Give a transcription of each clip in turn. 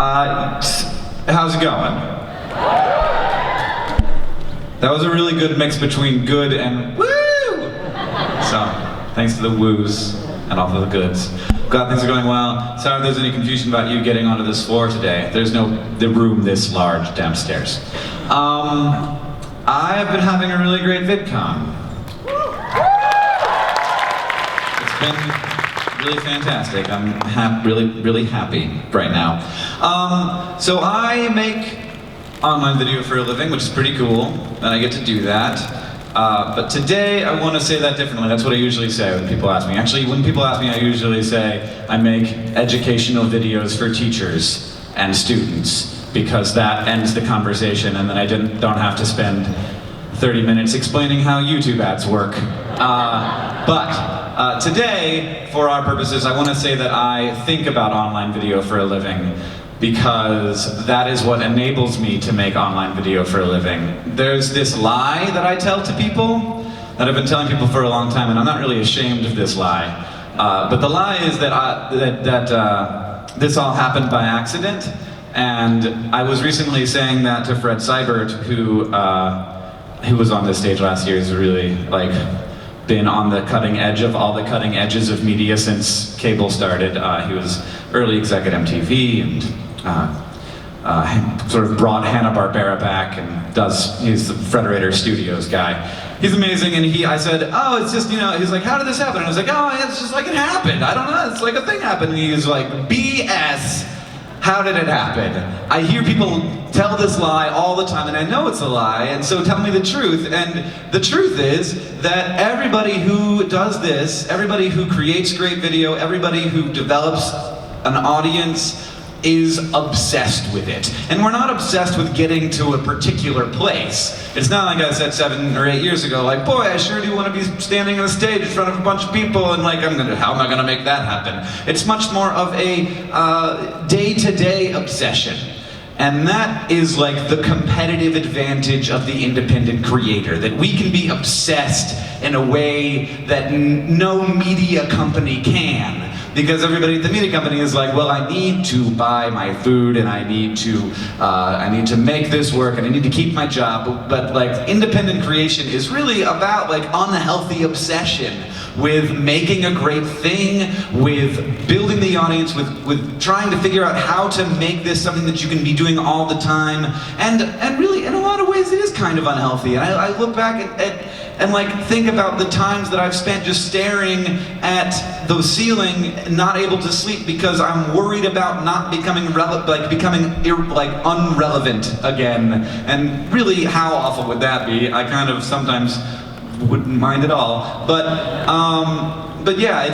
How's it going? That was a really good mix between good and woo! So, thanks to the woos and all of the goods. Glad things are going well. Sorry if there's any confusion about you getting onto this floor today. There's no room this large downstairs. I've been having a really great VidCon. It's been really fantastic. I'm really happy right now. So I make online video for a living, which is pretty cool, and I get to do that. But today I want to say that differently. That's what I usually say when people ask me. Actually, when people ask me, I usually say I make educational videos for teachers and students, because that ends the conversation, and then I don't have to spend 30 minutes explaining how YouTube ads work. But today, for our purposes, I want to say that I think about online video for a living, because that is what enables me to make online video for a living. There's this lie that I tell to people, that I've been telling people for a long time, and I'm not really ashamed of this lie. But the lie is that this all happened by accident, and I was recently saying that to Fred Seibert, who was on this stage last year. He's really been on the cutting edge of all the cutting edges of media since cable started. He was early exec at MTV and sort of brought Hanna-Barbera back, and he's the Frederator Studios guy. He's amazing, and I said, oh, it's just, he's like, how did this happen? And I was like, oh, it's just like it happened. I don't know, it's like a thing happened. And he was like, BS. How did it happen? I hear people tell this lie all the time, and I know it's a lie, and so tell me the truth. And the truth is that everybody who does this, everybody who creates great video, everybody who develops an audience is obsessed with it. And we're not obsessed with getting to a particular place. It's not like I said 7 or 8 years ago, like, boy, I sure do want to be standing on a stage in front of a bunch of people, and how am I gonna make that happen? It's much more of a day-to-day obsession. And that is like the competitive advantage of the independent creator, that we can be obsessed in a way that no media company can. Because everybody at the media company is like, well, I need to buy my food, and I need to make this work, and I need to keep my job. But independent creation is really about unhealthy obsession with making a great thing, with building the audience, with trying to figure out how to make this something that you can be doing all the time. And really, in a lot of ways, it is kind of unhealthy. And I look back and think about the times that I've spent just staring at the ceiling, not able to sleep because I'm worried about not becoming unrelevant again. And really, how awful would that be? I kind of sometimes wouldn't mind at all. But yeah,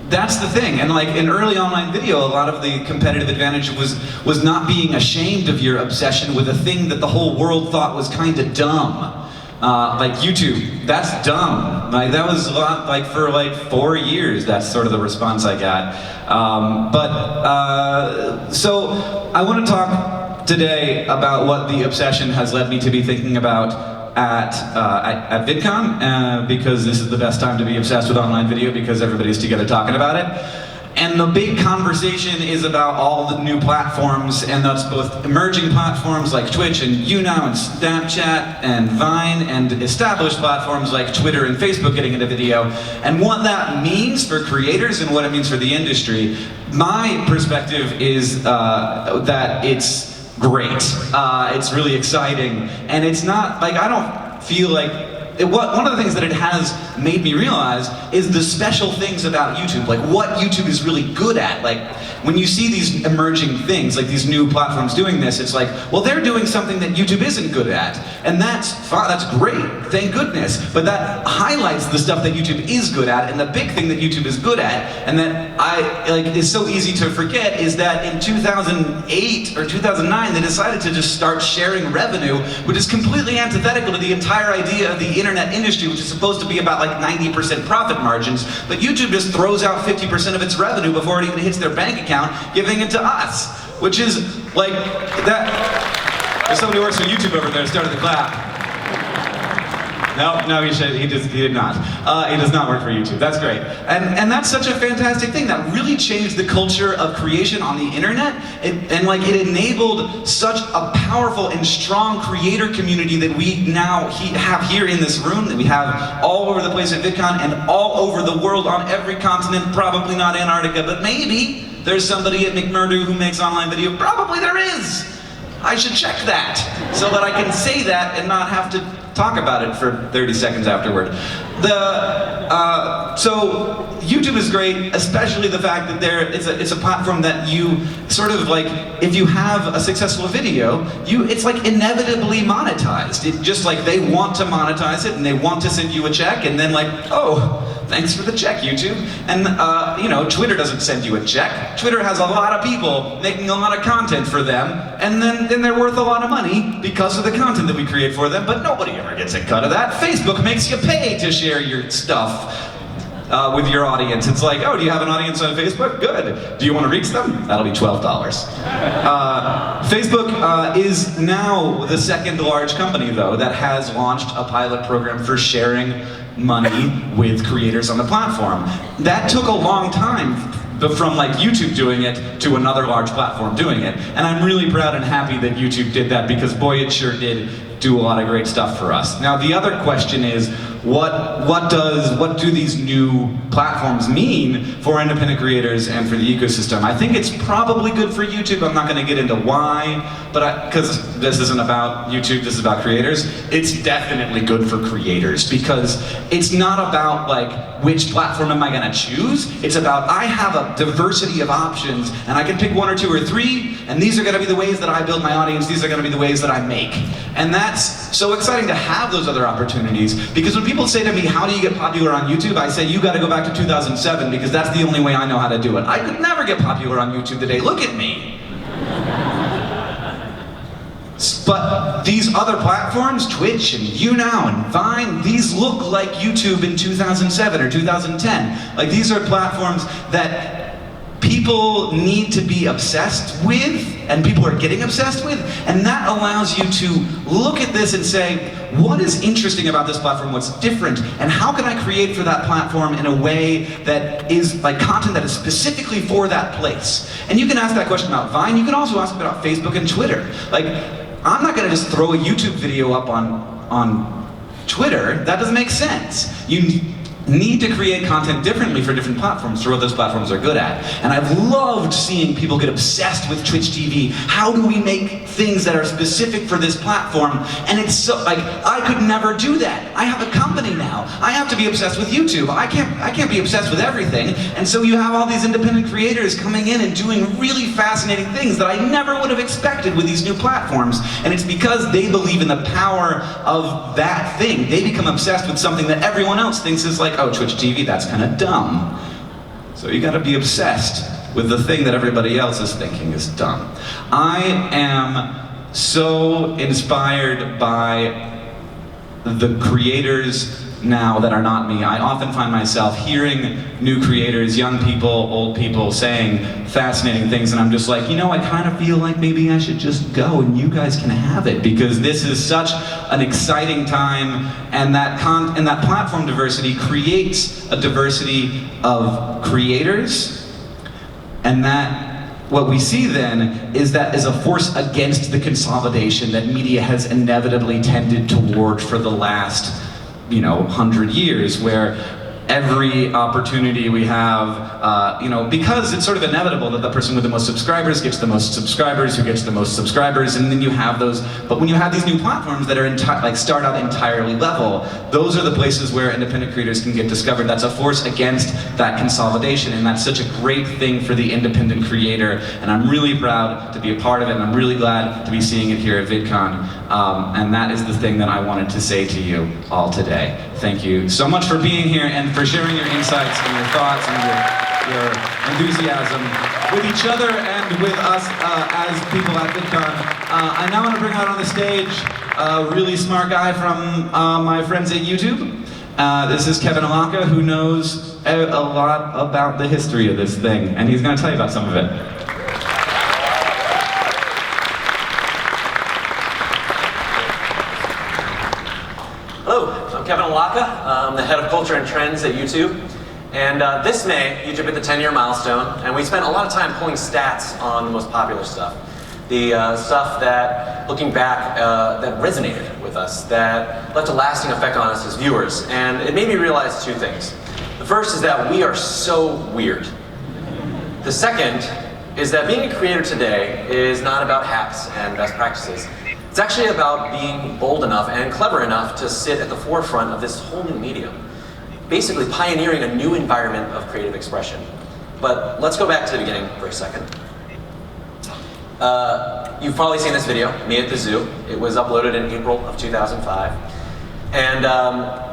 that's the thing. And in early online video, a lot of the competitive advantage was not being ashamed of your obsession with a thing that the whole world thought was kind of dumb. YouTube, that's dumb. That was a lot, for 4 years, that's sort of the response I got. So I want to talk today about what the obsession has led me to be thinking about at VidCon, because this is the best time to be obsessed with online video, because everybody's together talking about it. And the big conversation is about all the new platforms, and that's both emerging platforms like Twitch and YouNow and Snapchat and Vine, and established platforms like Twitter and Facebook getting into video, and what that means for creators and what it means for the industry. My perspective is that it's great. It's really exciting, and it's not I don't feel one of the things that it has made me realize is the special things about YouTube, what YouTube is really good at. When you see these emerging things, these new platforms doing this, it's well, they're doing something that YouTube isn't good at. And that's fine, that's great, thank goodness. But that highlights the stuff that YouTube is good at, and the big thing that YouTube is good at, and that is so easy to forget, is that in 2008 or 2009, they decided to just start sharing revenue, which is completely antithetical to the entire idea of the internet industry, which is supposed to be about 90% profit margins. But YouTube just throws out 50% of its revenue before it even hits their bank account, giving it to us, which is that. There's somebody who works for YouTube over there, started the clap. No, he did not. He does not work for YouTube. That's great. And that's such a fantastic thing. That really changed the culture of creation on the internet. It enabled such a powerful and strong creator community that we now have here in this room, that we have all over the place at VidCon and all over the world on every continent, probably not Antarctica, but maybe there's somebody at McMurdo who makes online video. Probably there is. I should check that so that I can say that and not have to talk about it for 30 seconds afterward. So YouTube is great, especially the fact that it's a platform that you sort of like, if you have a successful video, it's like inevitably monetized. It just like they want to monetize it and they want to send you a check, and then like, oh, thanks for the check, YouTube. And Twitter doesn't send you a check. Twitter has a lot of people making a lot of content for them, and then they're worth a lot of money because of the content that we create for them, but nobody ever gets a cut of that. Facebook makes you pay to share your stuff with your audience. It's like, oh, do you have an audience on Facebook? Good. Do you want to reach them? That'll be $12. Facebook is now the second large company, though, that has launched a pilot program for sharing money with creators on the platform. That took a long time from like YouTube doing it to another large platform doing it. And I'm really proud and happy that YouTube did that, because boy, it sure did do a lot of great stuff for us. Now the other question is, what do these new platforms mean for independent creators and for the ecosystem? I think it's probably good for YouTube. I'm not going to get into why, but because this isn't about YouTube, this is about creators. It's definitely good for creators, because it's not about like, which platform am I going to choose? It's about, I have a diversity of options and I can pick one or two or three, and these are going to be the ways that I build my audience, these are going to be the ways that I make. And that's so exciting to have those other opportunities, because when people say to me, how do you get popular on YouTube? I say, you got to go back to 2007, because that's the only way I know how to do it. I could never get popular on YouTube today. Look at me. But these other platforms, Twitch and YouNow and Vine, these look like YouTube in 2007 or 2010. Like, these are platforms that people need to be obsessed with, and people are getting obsessed with, and that allows you to look at this and say, what is interesting about this platform, what's different, and how can I create for that platform in a way that is like content that is specifically for that place? And you can ask that question about Vine, you can also ask about Facebook and Twitter. Like, I'm not gonna just throw a YouTube video up on Twitter. That doesn't make sense. You need to create content differently for different platforms for what those platforms are good at. And I've loved seeing people get obsessed with Twitch TV. How do we make things that are specific for this platform? And it's so, like, I could never do that. I have a company now. I have to be obsessed with YouTube. I can't be obsessed with everything. And so you have all these independent creators coming in and doing really fascinating things that I never would have expected with these new platforms. And it's because they believe in the power of that thing. They become obsessed with something that everyone else thinks is like, oh, Twitch TV, that's kind of dumb. So you gotta be obsessed with the thing that everybody else is thinking is dumb. I am so inspired by the creators now that are not me. I often find myself hearing new creators, young people, old people saying fascinating things, and I'm just like, you know, I kind of feel like maybe I should just go and you guys can have it, because this is such an exciting time, and that platform diversity creates a diversity of creators, and that what we see then is that as a force against the consolidation that media has inevitably tended toward for the last 100 years, where every opportunity we have, because it's sort of inevitable that the person with the most subscribers gets the most subscribers, who gets the most subscribers, and then you have those, but when you have these new platforms that are start out entirely level, those are the places where independent creators can get discovered. That's a force against that consolidation, and that's such a great thing for the independent creator, and I'm really proud to be a part of it, and I'm really glad to be seeing it here at VidCon, and that is the thing that I wanted to say to you all today. Thank you so much for being here and for sharing your insights and your thoughts and your enthusiasm with each other and with us as people at VidCon. I now want to bring out on the stage a really smart guy from my friends at YouTube. This is Kevin Alaka, who knows a lot about the history of this thing, and he's going to tell you about some of it. Hello, I'm Kevin Alaka. I'm the head of culture and trends at YouTube. And this May, YouTube hit the 10-year milestone, and we spent a lot of time pulling stats on the most popular stuff. The stuff that, looking back, that resonated with us, that left a lasting effect on us as viewers. And it made me realize two things. The first is that we are so weird. The second is that being a creator today is not about hacks and best practices. It's actually about being bold enough and clever enough to sit at the forefront of this whole new medium, basically pioneering a new environment of creative expression. But let's go back to the beginning for a second. You've probably seen this video, me at the zoo. It was uploaded in April of 2005. And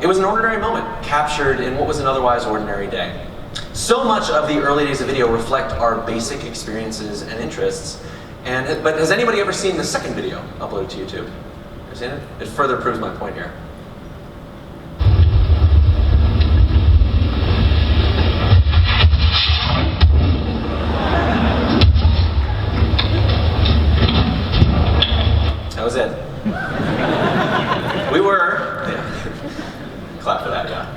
it was an ordinary moment, captured in what was an otherwise ordinary day. So much of the early days of video reflect our basic experiences and interests. But has anybody ever seen the second video uploaded to YouTube? Ever seen it? It further proves my point here. That was it. We were, clap for that, yeah.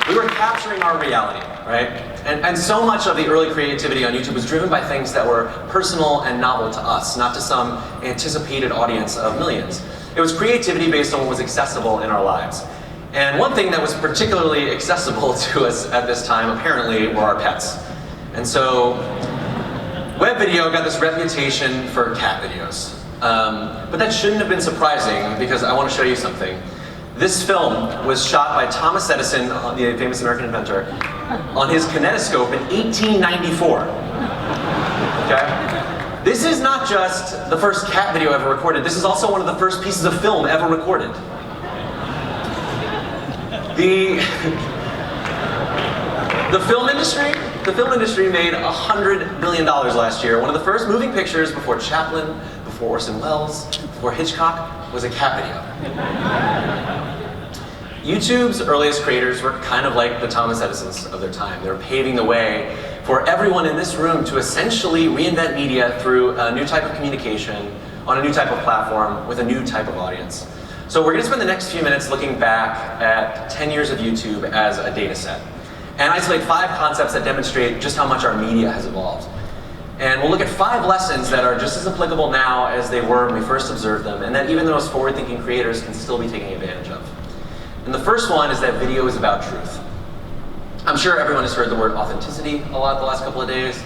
We were capturing our reality, right? And so much of the early creativity on YouTube was driven by things that were personal and novel to us, not to some anticipated audience of millions. It was creativity based on what was accessible in our lives. And one thing that was particularly accessible to us at this time, apparently, were our pets. And so, web video got this reputation for cat videos. But that shouldn't have been surprising, because I want to show you something. This film was shot by Thomas Edison, the famous American inventor, on his kinetoscope in 1894. Okay? This is not just the first cat video ever recorded, this is also one of the first pieces of film ever recorded. The film industry made $100 million last year. One of the first moving pictures before Chaplin, before Orson Welles, before Hitchcock, was a cat video. YouTube's earliest creators were kind of like the Thomas Edisons of their time. They were paving the way for everyone in this room to essentially reinvent media through a new type of communication, on a new type of platform, with a new type of audience. So we're going to spend the next few minutes looking back at 10 years of YouTube as a data set, and isolate 5 concepts that demonstrate just how much our media has evolved. And we'll look at 5 lessons that are just as applicable now as they were when we first observed them, and that even those forward-thinking creators can still be taking advantage of. And the first one is that video is about truth. I'm sure everyone has heard the word authenticity a lot the last couple of days.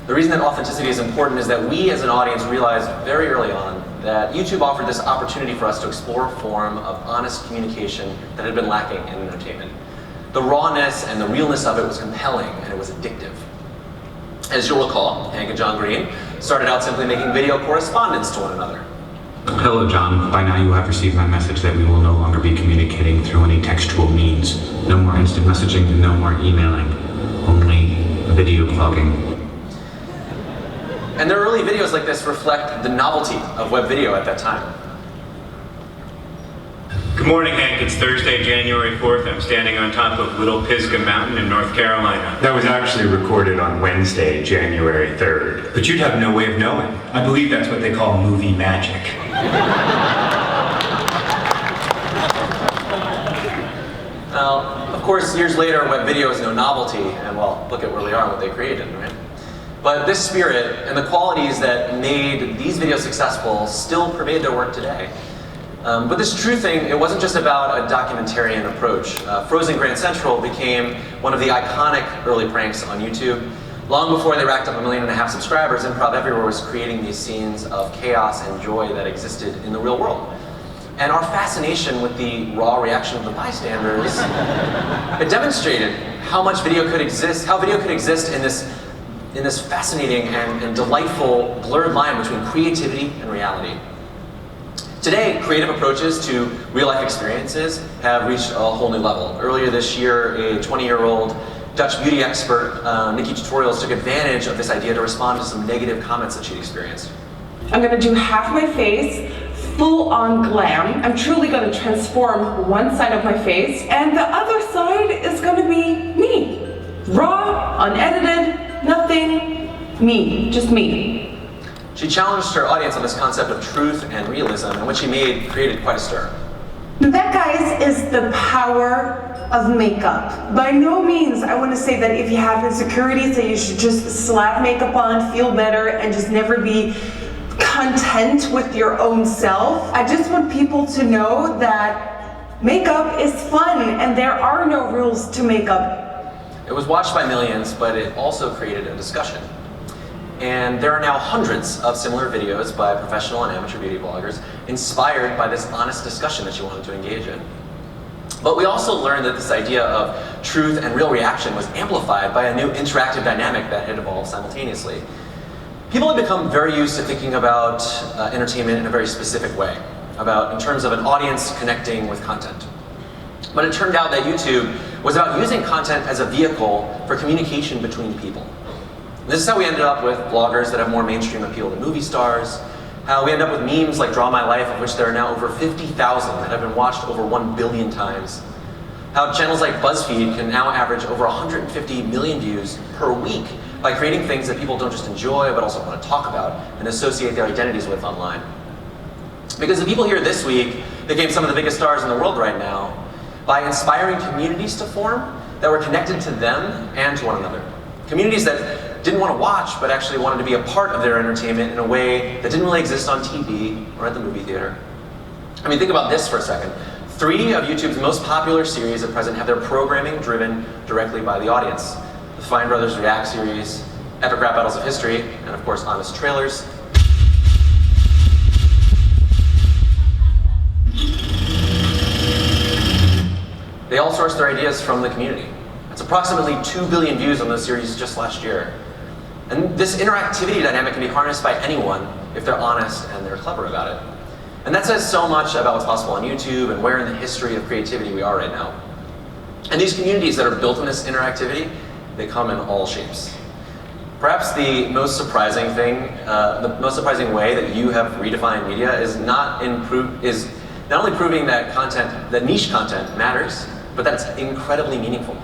The reason that authenticity is important is that we as an audience realized very early on that YouTube offered this opportunity for us to explore a form of honest communication that had been lacking in entertainment. The rawness and the realness of it was compelling, and it was addictive. As you'll recall, Hank and John Green started out simply making video correspondence to one another. Hello, John. By now you have received my message that we will no longer be communicating through any textual means. No more instant messaging, no more emailing. Only video blogging. And their early videos like this reflect the novelty of web video at that time. Good morning, Hank. It's Thursday, January 4th. I'm standing on top of Little Pisgah Mountain in North Carolina. That was actually recorded on Wednesday, January 3rd. But you'd have no way of knowing. I believe that's what they call movie magic. Now, of course, years later, web video is no novelty, and well, look at where we are and what they created, right? But this spirit and the qualities that made these videos successful still pervade their work today. But this true thing, it wasn't just about a documentarian approach. Frozen Grand Central became one of the iconic early pranks on YouTube. Long before they racked up 1.5 million subscribers, Improv Everywhere was creating these scenes of chaos and joy that existed in the real world. And our fascination with the raw reaction of the bystanders, it demonstrated how much video could exist, how video could exist in this fascinating and delightful blurred line between creativity and reality. Today, creative approaches to real-life experiences have reached a whole new level. Earlier this year, a 20-year-old Dutch beauty expert, Nikki Tutorials, took advantage of this idea to respond to some negative comments that she'd experienced. I'm going to do half my face, full-on glam. I'm truly going to transform one side of my face, and the other side is going to be me. Raw, unedited, nothing, me, just me. She challenged her audience on this concept of truth and realism, and what she made created quite a stir. That, guys, is the power of makeup. By no means I want to say that if you have insecurities that you should just slap makeup on, feel better, and just never be content with your own self. I just want people to know that makeup is fun and there are no rules to makeup. It was watched by millions, but it also created a discussion. And there are now hundreds of similar videos by professional and amateur beauty bloggers inspired by this honest discussion that you wanted to engage in. But we also learned that this idea of truth and real reaction was amplified by a new interactive dynamic that had evolved simultaneously. People had become very used to thinking about entertainment in a very specific way, in terms of an audience connecting with content. But it turned out that YouTube was about using content as a vehicle for communication between people. This is how we ended up with bloggers that have more mainstream appeal than movie stars, how we end up with memes like Draw My Life, of which there are now over 50,000 that have been watched over 1 billion times, how channels like BuzzFeed can now average over 150 million views per week by creating things that people don't just enjoy but also want to talk about and associate their identities with online. Because the people here this week became some of the biggest stars in the world right now by inspiring communities to form that were connected to them and to one another. Communities that didn't want to watch, but actually wanted to be a part of their entertainment in a way that didn't really exist on TV or at the movie theater. I mean, think about this for a second. 3 of YouTube's most popular series at present have their programming driven directly by the audience. The Fine Brothers React series, Epic Rap Battles of History, and of course, Honest Trailers. They all source their ideas from the community. That's approximately 2 billion views on those series just last year. And this interactivity dynamic can be harnessed by anyone if they're honest and they're clever about it. And that says so much about what's possible on YouTube and where in the history of creativity we are right now. And these communities that are built on this interactivity, they come in all shapes. Perhaps the most surprising way that you have redefined media is not only proving that niche content matters, but that it's incredibly meaningful.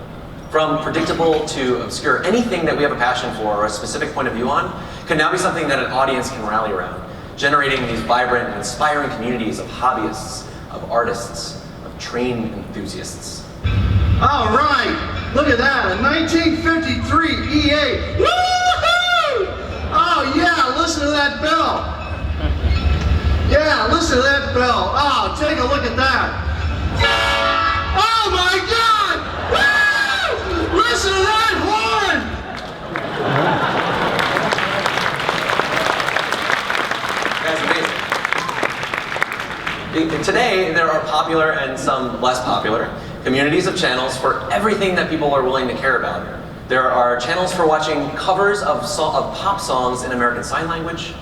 From predictable to obscure, anything that we have a passion for or a specific point of view on can now be something that an audience can rally around, generating these vibrant and inspiring communities of hobbyists, of artists, of train enthusiasts. All right, look at that, a 1953 E8. Woo-hoo! Oh yeah, listen to that bell. Yeah, listen to that bell. Oh, take a look at that. Oh my God! Woo! Listen to that horn! That's amazing. Today, there are popular and some less popular communities of channels for everything that people are willing to care about. There are channels for watching covers of pop songs in American Sign Language.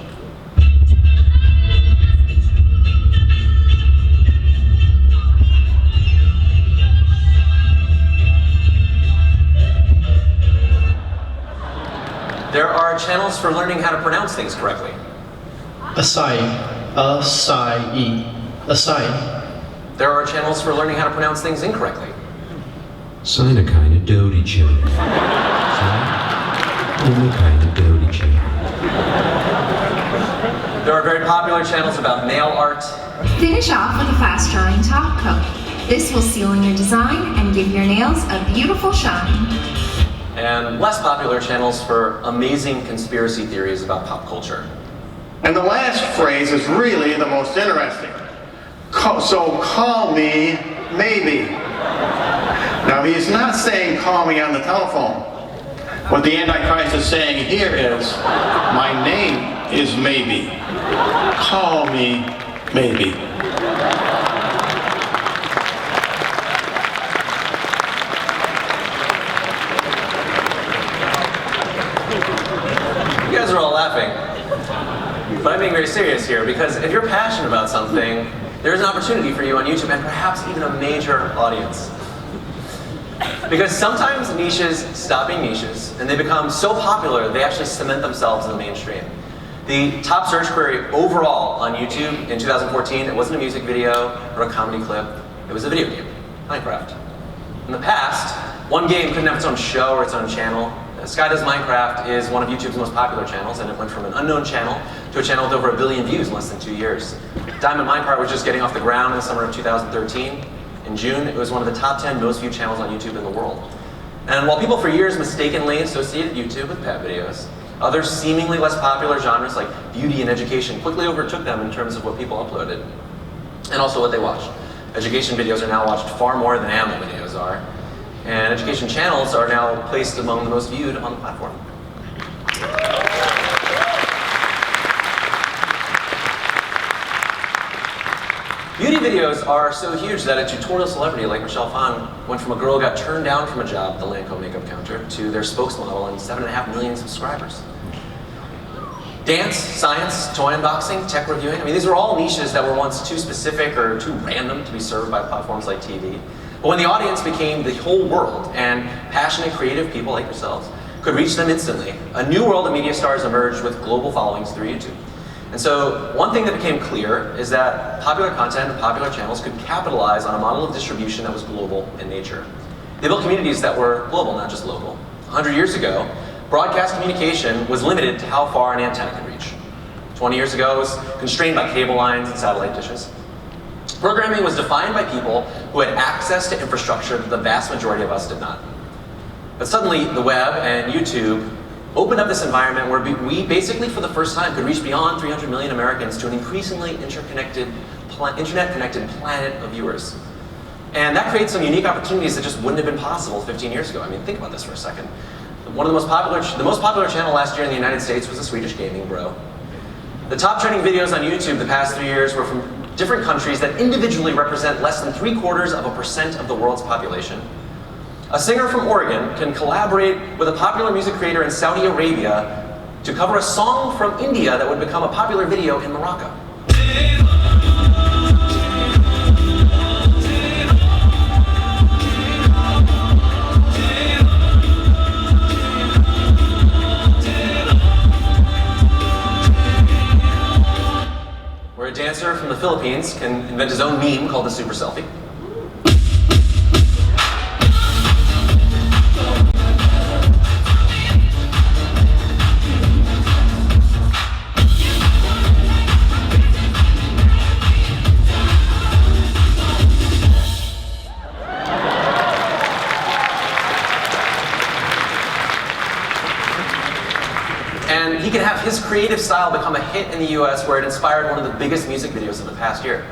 There are channels for learning how to pronounce things correctly. Acai, acai, acai. There are channels for learning how to pronounce things incorrectly. Sign a kind of doty chill. Only kind of doty chill. There are very popular channels about nail art. Finish off with a fast-drying top coat. This will seal in your design and give your nails a beautiful shine. And less popular channels for amazing conspiracy theories about pop culture. And the last phrase is really the most interesting. So call me maybe. Now he's not saying call me on the telephone. What the Antichrist is saying here is, my name is maybe. Call me maybe. You guys are all laughing. But I'm being very serious here, because if you're passionate about something, there's an opportunity for you on YouTube and perhaps even a major audience. Because sometimes niches stop being niches and they become so popular they actually cement themselves in the mainstream. The top search query overall on YouTube in 2014, it wasn't a music video or a comedy clip, it was a video game, Minecraft. In the past, one game couldn't have its own show or its own channel. Sky Does Minecraft is one of YouTube's most popular channels, and it went from an unknown channel to a channel with over 1 billion views in less than 2 years. Diamond Minecraft was just getting off the ground in the summer of 2013. In June, it was one of the top 10 most viewed channels on YouTube in the world. And while people for years mistakenly associated YouTube with pet videos, other seemingly less popular genres like beauty and education quickly overtook them in terms of what people uploaded, and also what they watched. Education videos are now watched far more than animal videos are, and education channels are now placed among the most viewed on the platform. Beauty videos are so huge that a tutorial celebrity like Michelle Phan went from a girl who got turned down from a job at the Lancome makeup counter to their spokesmodel and 7.5 million subscribers. Dance, science, toy unboxing, tech reviewing, I mean, these are all niches that were once too specific or too random to be served by platforms like TV. But when the audience became the whole world and passionate, creative people like yourselves could reach them instantly, a new world of media stars emerged with global followings through YouTube. And so one thing that became clear is that popular content and popular channels could capitalize on a model of distribution that was global in nature. They built communities that were global, not just local. 100 years ago, broadcast communication was limited to how far an antenna could reach. 20 years ago, it was constrained by cable lines and satellite dishes. Programming was defined by people who had access to infrastructure that the vast majority of us did not. But suddenly, the web and YouTube opened up this environment where we basically, for the first time, could reach beyond 300 million Americans to an increasingly internet-connected planet of viewers. And that creates some unique opportunities that just wouldn't have been possible 15 years ago. I mean, think about this for a second. One of the most popular channel last year in the United States was the Swedish Gaming Bro. The top trending videos on YouTube the past 3 years were from different countries that individually represent less than 0.75% of the world's population. A singer from Oregon can collaborate with a popular music creator in Saudi Arabia to cover a song from India that would become a popular video in Morocco. Where a dancer from the Philippines can invent his own meme called the Super Selfie. And he can have his creative style become a hit in the US where it inspired one of the biggest music videos of the past year.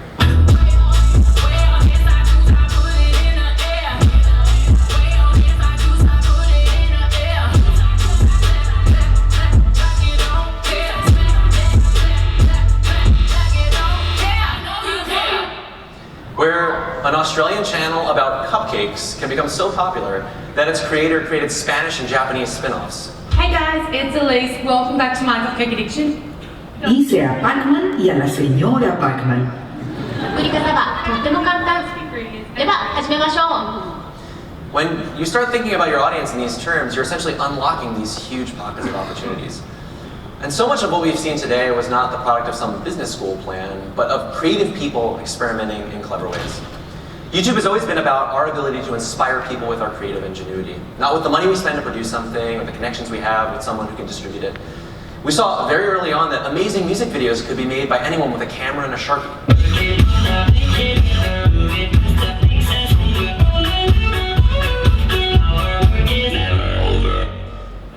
Where an Australian channel about cupcakes can become so popular that its creator created Spanish and Japanese spin-offs. Hey guys, it's Elise. Welcome back to My Cupcake Addiction. Dice a Pac-Man y a la señora Pac-Man. 作り方はとっても簡単。では始めましょう。 When you start thinking about your audience in these terms, you're essentially unlocking these huge pockets of opportunities. And so much of what we've seen today was not the product of some business school plan, but of creative people experimenting in clever ways. YouTube has always been about our ability to inspire people with our creative ingenuity. Not with the money we spend to produce something, or the connections we have with someone who can distribute it. We saw very early on that amazing music videos could be made by anyone with a camera and a Sharpie.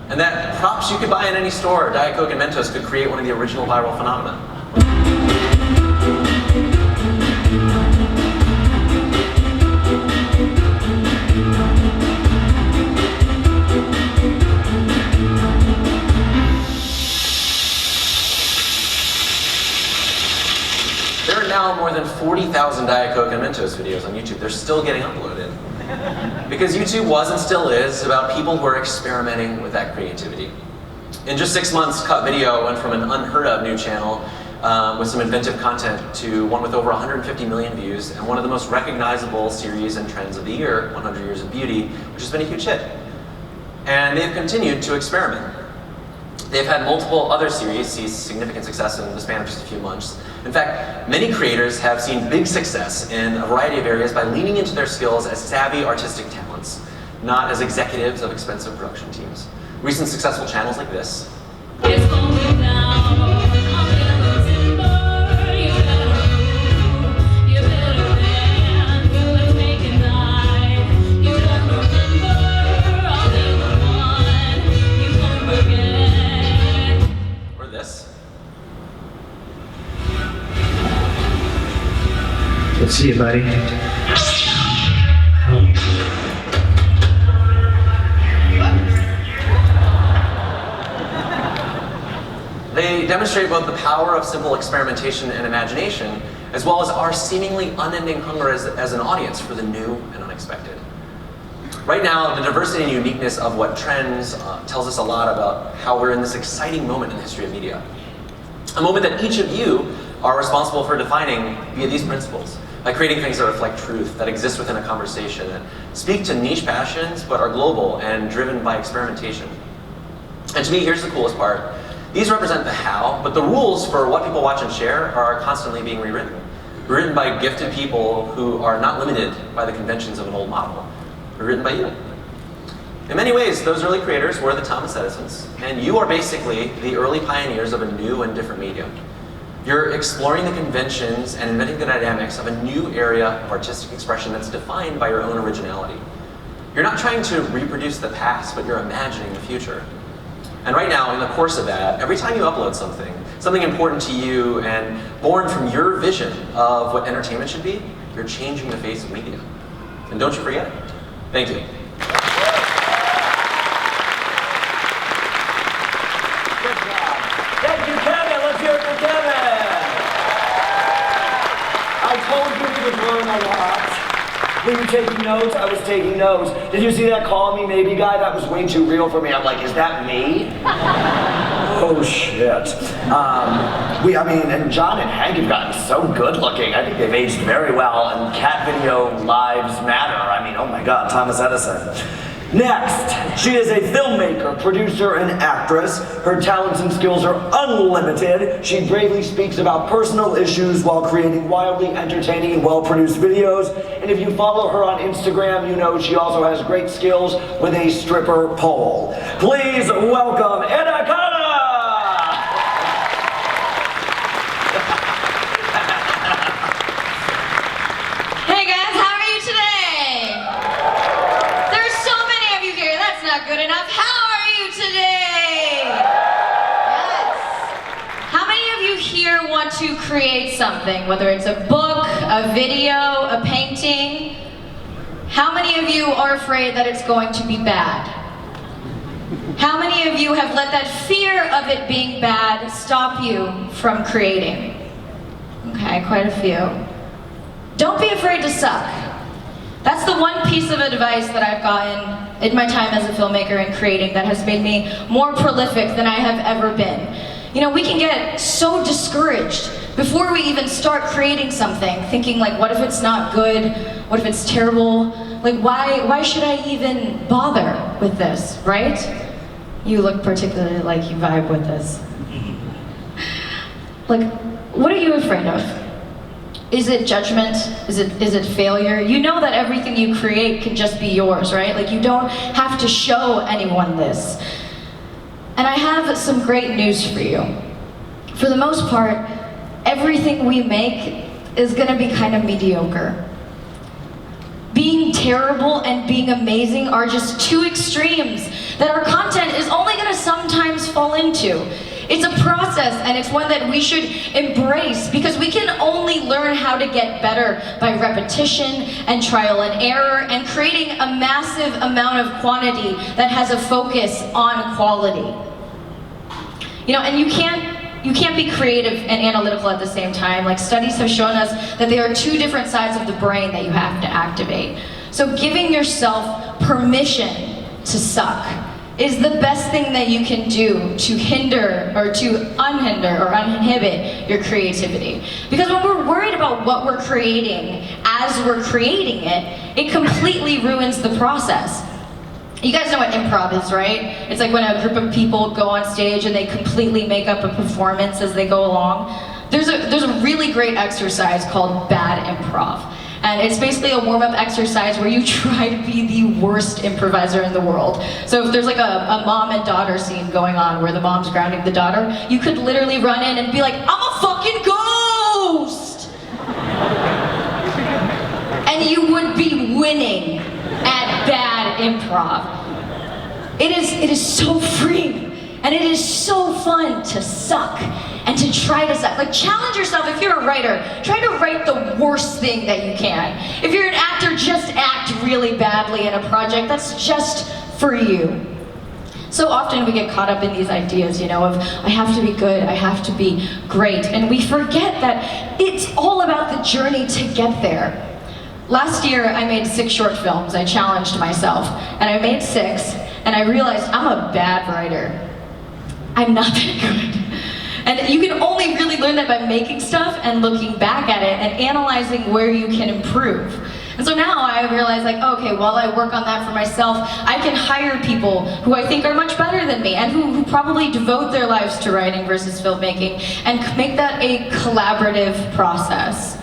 And that props you could buy in any store, Diet Coke and Mentos, could create one of the original viral phenomena. There are now more than 40,000 Diet Coke and Mentos videos on YouTube. They're still getting uploaded. Because YouTube was and still is about people who are experimenting with that creativity. In just 6 months, Cut Video went from an unheard of new channel with some inventive content to one with over 150 million views and one of the most recognizable series and trends of the year, 100 Years of Beauty, which has been a huge hit. And they've continued to experiment. They've had multiple other series see significant success in the span of just a few months. In fact, many creators have seen big success in a variety of areas by leaning into their skills as savvy artistic talents, not as executives of expensive production teams. Recent successful channels like this. Or this. Let's see you, buddy. They demonstrate both the power of simple experimentation and imagination, as well as our seemingly unending hunger as an audience for the new and unexpected. Right now, the diversity and uniqueness of what trends tells us a lot about how we're in this exciting moment in the history of media. A moment that each of you are responsible for defining via these principles, by creating things that reflect truth, that exist within a conversation, that speak to niche passions, but are global and driven by experimentation. And to me, here's the coolest part. These represent the how, but the rules for what people watch and share are constantly being rewritten. Written by gifted people who are not limited by the conventions of an old model. Written by you. In many ways, those early creators were the Thomas Edisons, and you are basically the early pioneers of a new and different medium. You're exploring the conventions and inventing the dynamics of a new area of artistic expression that's defined by your own originality. You're not trying to reproduce the past, but you're imagining the future. And right now, in the course of that, every time you upload something important to you and born from your vision of what entertainment should be, you're changing the face of media. And don't you forget it. Thank you. Thank you, Kevin. Let's hear it for Kevin. I told you we would learn a lot. Were you taking notes? I was taking notes. Did you see that call me maybe guy? That was way too real for me. I'm like, is that me? Oh shit. And John and Hank have gotten so good looking. I think they've aged very well, and cat video lives matter. I mean, oh my God, Thomas Edison. Next, she is a filmmaker, producer, and actress. Her talents and skills are unlimited. She bravely speaks about personal issues while creating wildly entertaining and well-produced videos. And if you follow her on Instagram, you know she also has great skills with a stripper pole. Please welcome Anna Khanna! Hey guys, how are you today? There's so many of you here. That's not good enough. How are you today? Yes. How many of you here want to create something, whether it's a book, a video, a painting? How many of you are afraid that it's going to be bad? How many of you have let that fear of it being bad stop you from creating? Okay, quite a few. Don't be afraid to suck. That's the one piece of advice that I've gotten in my time as a filmmaker and creating that has made me more prolific than I have ever been. You know, we can get so discouraged before we even start creating something, thinking like, what if it's not good? What if it's terrible? Like, why should I even bother with this, right? You look particularly like you vibe with this. Like, what are you afraid of? Is it judgment? Is it failure? You know that everything you create can just be yours, right? Like, you don't have to show anyone this. And I have some great news for you. For the most part, everything we make is gonna be kind of mediocre. Being terrible and being amazing are just two extremes that our content is only gonna sometimes fall into. It's a process, and it's one that we should embrace, because we can only learn how to get better by repetition and trial and error and creating a massive amount of quantity that has a focus on quality. You know, and you can't be creative and analytical at the same time. Like, studies have shown us that there are two different sides of the brain that you have to activate. So giving yourself permission to suck is the best thing that you can do to hinder or to unhinder or uninhibit your creativity. Because when we're worried about what we're creating as we're creating it, it completely ruins the process. You guys know what improv is, right? It's like when a group of people go on stage and they completely make up a performance as they go along. There's a really great exercise called bad improv. And it's basically a warm-up exercise where you try to be the worst improviser in the world. So if there's like a mom and daughter scene going on where the mom's grounding the daughter, you could literally run in and be like, I'm a fucking ghost! And you would be winning at bad improv. It is so freeing, and it is so fun to suck and to try to suck. Like, challenge yourself. If you're a writer, try to write the worst thing that you can. If you're an actor, just act really badly in a project that's just for you. So often we get caught up in these ideas, you know, of I have to be good, I have to be great, and we forget that it's all about the journey to get there. Last year, I made 6 short films. I challenged myself, and I made 6, and I realized I'm a bad writer. I'm not that good. And you can only really learn that by making stuff and looking back at it and analyzing where you can improve. And so now I realize, like, okay, while I work on that for myself, I can hire people who I think are much better than me and who probably devote their lives to writing versus filmmaking and make that a collaborative process.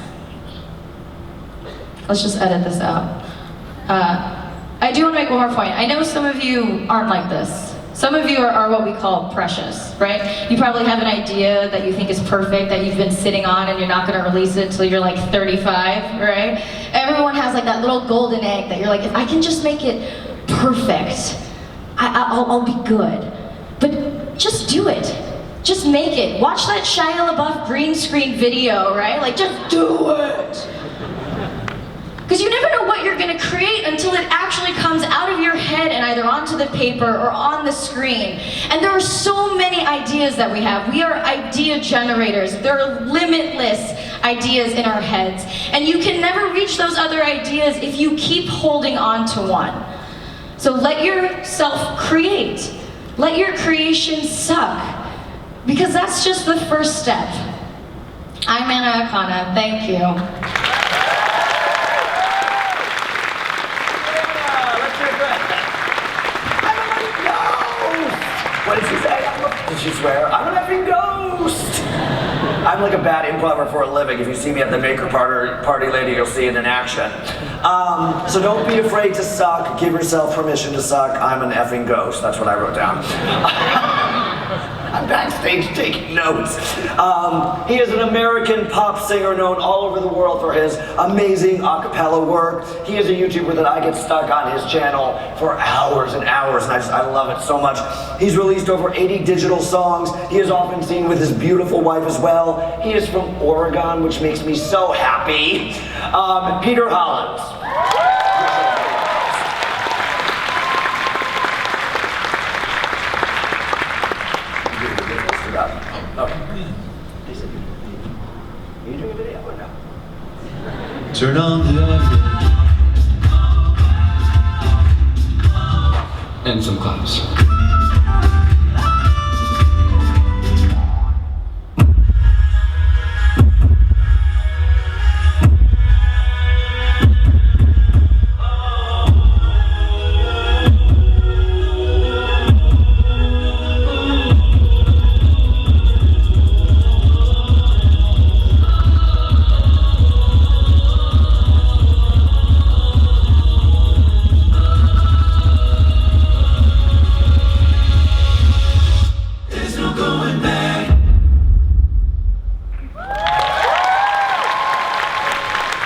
Let's just edit this out. I do want to make one more point. I know some of you aren't like this. Some of you are what we call precious, right? You probably have an idea that you think is perfect, that you've been sitting on, and you're not going to release it until you're like 35, right? Everyone has like that little golden egg that you're like, if I can just make it perfect, I'll be good. But just do it. Just make it. Watch that Shia LaBeouf green screen video, right? Like, just do it. Because you never know what you're going to create until it actually comes out of your head and either onto the paper or on the screen. And there are so many ideas that we have. We are idea generators. There are limitless ideas in our heads. And you can never reach those other ideas if you keep holding on to one. So let yourself create. Let your creation suck. Because that's just the first step. I'm Anna Akana. Thank you. What did she say? Did she swear? I'm an effing ghost! I'm like a bad improver for a living. If you see me at the Maker Party later, you'll see it in action. So don't be afraid to suck. Give yourself permission to suck. I'm an effing ghost. That's what I wrote down. I'm backstage taking notes. He is an American pop singer known all over the world for his amazing a cappella work. He is a YouTuber that I get stuck on his channel for hours and hours, and I love it so much. He's released over 80 digital songs. He is often seen with his beautiful wife as well. He is from Oregon, which makes me so happy. Peter Hollins. Okay. Are you doing a video or no? Turn on the audio. And some claps.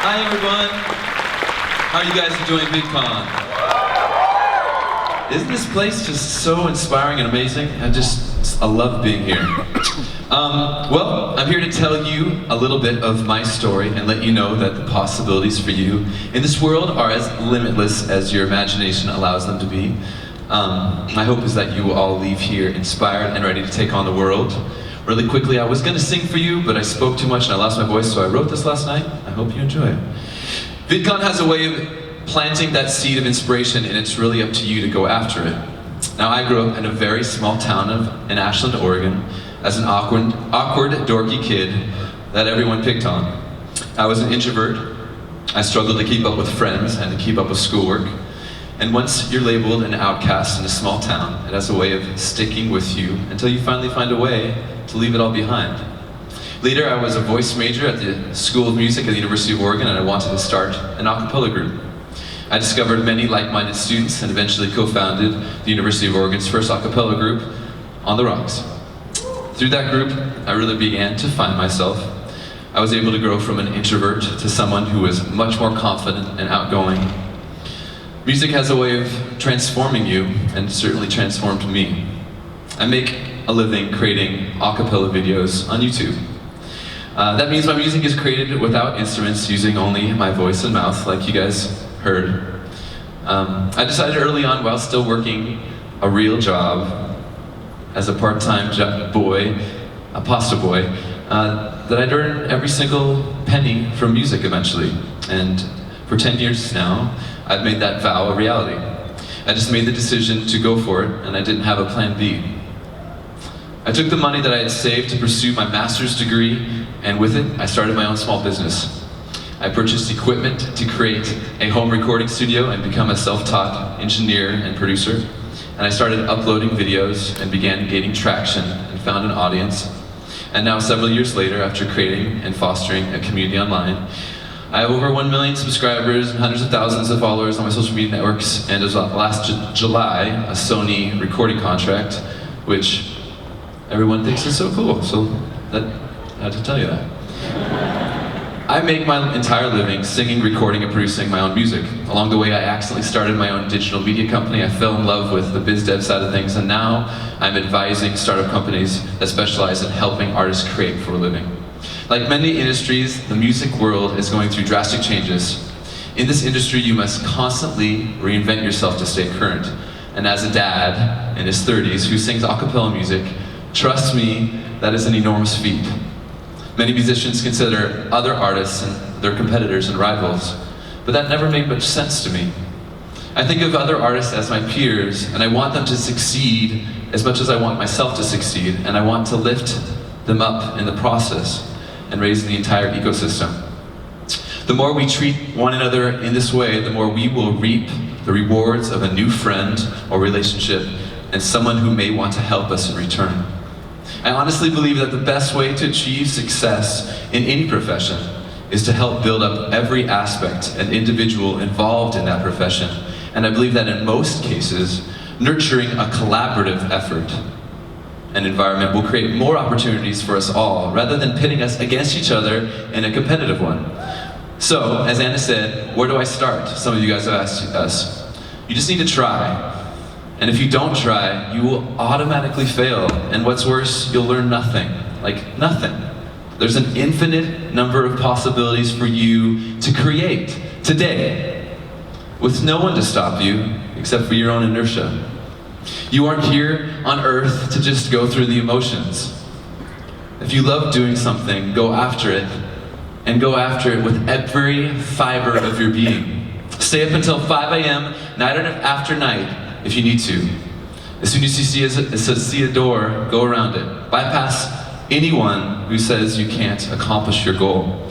Hi everyone. How are you guys enjoying VidCon? Isn't this place just so inspiring and amazing? I love being here. Well, I'm here to tell you a little bit of my story and let you know that the possibilities for you in this world are as limitless as your imagination allows them to be. My hope is that you will all leave here inspired and ready to take on the world. Really quickly, I was going to sing for you, but I spoke too much and I lost my voice, so I wrote this last night. I hope you enjoy it. VidCon has a way of planting that seed of inspiration, and it's really up to you to go after it. Now, I grew up in a very small town in Ashland, Oregon, as an awkward, dorky kid that everyone picked on. I was an introvert. I struggled to keep up with friends and to keep up with schoolwork. And once you're labeled an outcast in a small town, it has a way of sticking with you until you finally find a way to leave it all behind. Later, I was a voice major at the School of Music at the University of Oregon, and I wanted to start an a cappella group. I discovered many like-minded students and eventually co-founded the University of Oregon's first a cappella group, On the Rocks. Through that group, I really began to find myself. I was able to grow from an introvert to someone who was much more confident and outgoing. Music has a way of transforming you, and certainly transformed me. I make a living creating a cappella videos on YouTube. That means my music is created without instruments, using only my voice and mouth, like you guys heard. I decided early on, while still working a real job as a part-time boy, a pasta boy, that I'd earn every single penny from music eventually. And for 10 years now, I've made that vow a reality. I just made the decision to go for it, and I didn't have a plan B. I took the money that I had saved to pursue my master's degree, and with it, I started my own small business. I purchased equipment to create a home recording studio and become a self-taught engineer and producer. And I started uploading videos and began gaining traction and found an audience. And now, several years later, after creating and fostering a community online, I have over 1 million subscribers and hundreds of thousands of followers on my social media networks, and as of last July, a Sony recording contract, which everyone thinks is so cool, so I had to tell you that. I make my entire living singing, recording, and producing my own music. Along the way, I accidentally started my own digital media company. I fell in love with the biz dev side of things, and now I'm advising startup companies that specialize in helping artists create for a living. Like many industries, the music world is going through drastic changes. In this industry, you must constantly reinvent yourself to stay current. And as a dad in his 30s who sings a cappella music, trust me, that is an enormous feat. Many musicians consider other artists and their competitors and rivals, but that never made much sense to me. I think of other artists as my peers, and I want them to succeed as much as I want myself to succeed, and I want to lift them up in the process and raise the entire ecosystem. The more we treat one another in this way, the more we will reap the rewards of a new friend or relationship and someone who may want to help us in return. I honestly believe that the best way to achieve success in any profession is to help build up every aspect and individual involved in that profession. And I believe that in most cases, nurturing a collaborative effort and environment will create more opportunities for us all, rather than pitting us against each other in a competitive one. So, as Anna said, where do I start? Some of you guys have asked us. You just need to try. And if you don't try, you will automatically fail. And what's worse, you'll learn nothing. Like, nothing. There's an infinite number of possibilities for you to create today, with no one to stop you except for your own inertia. You aren't here on earth to just go through the emotions. If you love doing something, go after it, and go after it with every fiber of your being. Stay up until 5 a.m., night after night, if you need to. As soon as you see a door, go around it. Bypass anyone who says you can't accomplish your goal.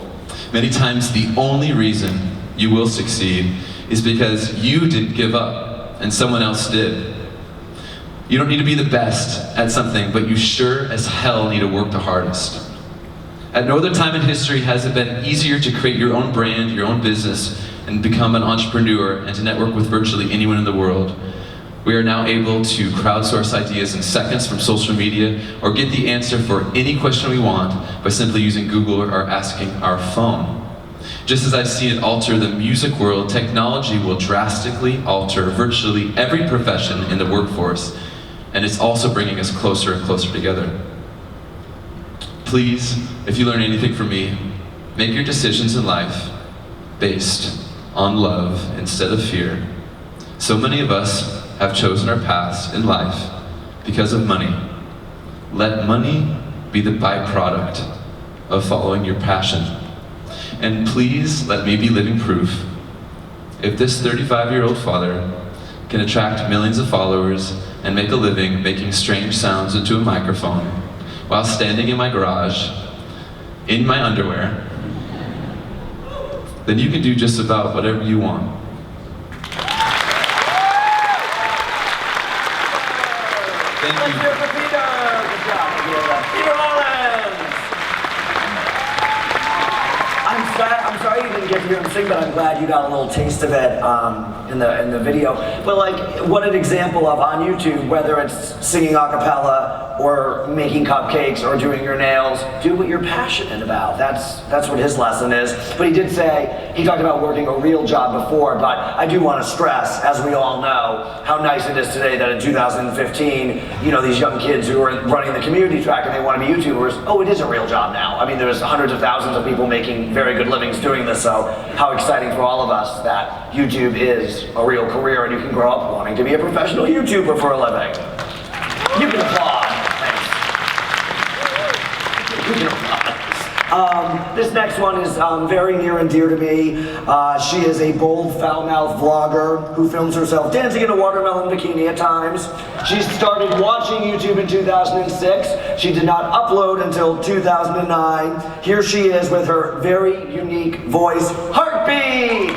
Many times the only reason you will succeed is because you didn't give up and someone else did. You don't need to be the best at something, but you sure as hell need to work the hardest. At no other time in history has it been easier to create your own brand, your own business, and become an entrepreneur and to network with virtually anyone in the world. We are now able to crowdsource ideas in seconds from social media, or get the answer for any question we want by simply using Google or asking our phone. Just as I've seen it alter the music world, technology will drastically alter virtually every profession in the workforce, and it's also bringing us closer and closer together. Please, if you learn anything from me, make your decisions in life based on love instead of fear. So many of us have chosen our paths in life because of money. Let money be the byproduct of following your passion. And please let me be living proof. If this 35-year-old father can attract millions of followers and make a living making strange sounds into a microphone while standing in my garage in my underwear, then you can do just about whatever you want. Let's hear it for Peter. Good job, Peter. Peter Mullins. I'm sorry you didn't get to hear him sing, but I'm glad you got a little taste of it in the video. But like, what an example of on YouTube, whether it's singing a cappella or making cupcakes or doing your nails, do what you're passionate about. That's what his lesson is. But he did say, he talked about working a real job before, but I do want to stress, as we all know, how nice it is today that in 2015, you know, these young kids who are running the community track and they want to be YouTubers, oh, it is a real job now. I mean, there's hundreds of thousands of people making very good livings doing this, so how exciting for all of us that YouTube is a real career and you can grow up wanting to be a professional YouTuber for a living. You can applaud. Thanks. You can applaud. This next one is very near and dear to me. She is a bold, foul-mouthed vlogger who films herself dancing in a watermelon bikini at times. She started watching YouTube in 2006. She did not upload until 2009. Here she is with her very unique voice, Heartbeat!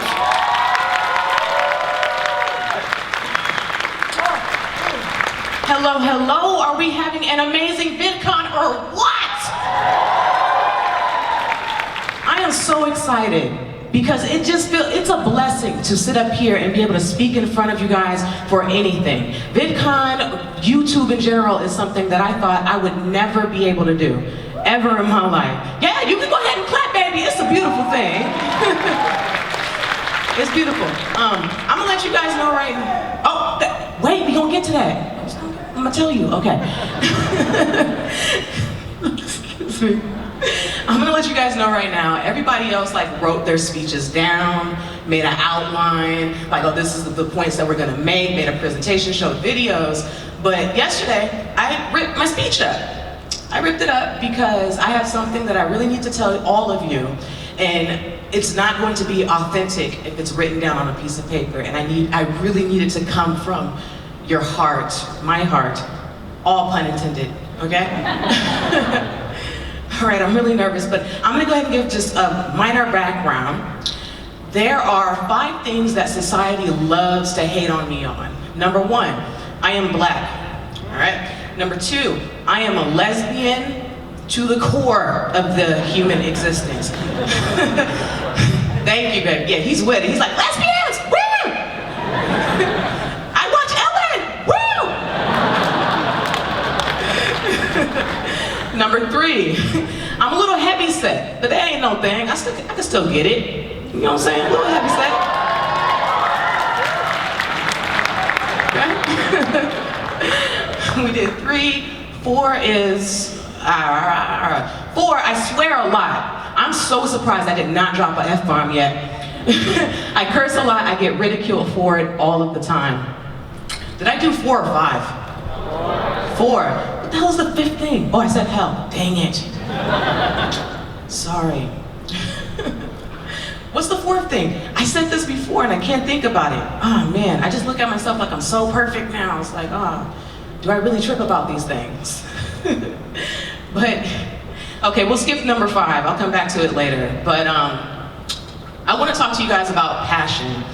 Hello, hello. Are we having an amazing VidCon or what? I am so excited because it's a blessing to sit up here and be able to speak in front of you guys for anything. VidCon, YouTube in general, is something that I thought I would never be able to do, ever in my life. Yeah, you can go ahead and clap, baby. It's a beautiful thing. It's beautiful. I'm gonna let you guys know right now. Oh, wait, we gonna get to that. I'm gonna tell you, okay. Excuse me. I'm gonna let you guys know right now, everybody else like wrote their speeches down, made an outline, like, oh, this is the points that we're gonna make, made a presentation, showed videos. But yesterday, I ripped my speech up. I ripped it up because I have something that I really need to tell all of you, and it's not going to be authentic if it's written down on a piece of paper, and I really need it to come from your heart, my heart, all pun intended, okay? All right, I'm really nervous, but I'm gonna go ahead and give just a minor background. There are 5 things that society loves to hate on me on. Number 1, I am black, all right? Number 2, I am a lesbian to the core of the human existence. Thank you, baby. Yeah, he's with it. He's like, lesbians, woo! I watch Ellen, woo! Number 3, I'm a little heavy set, but that ain't no thing. I can still get it. You know what I'm saying? A little heavy set. Okay? We did 3. 4 is 4, I swear a lot. I'm so surprised I did not drop an F-bomb yet. I curse a lot, I get ridiculed for it all of the time. Did I do 4 or 5? 4. What the hell is the 5th thing? Oh, I said hell. Dang it. Sorry. What's the 4th thing? I said this before and I can't think about it. Oh man, I just look at myself like I'm so perfect now. It's like, oh, do I really trip about these things? But, okay, we'll skip number 5. I'll come back to it later. But I want to talk to you guys about passion.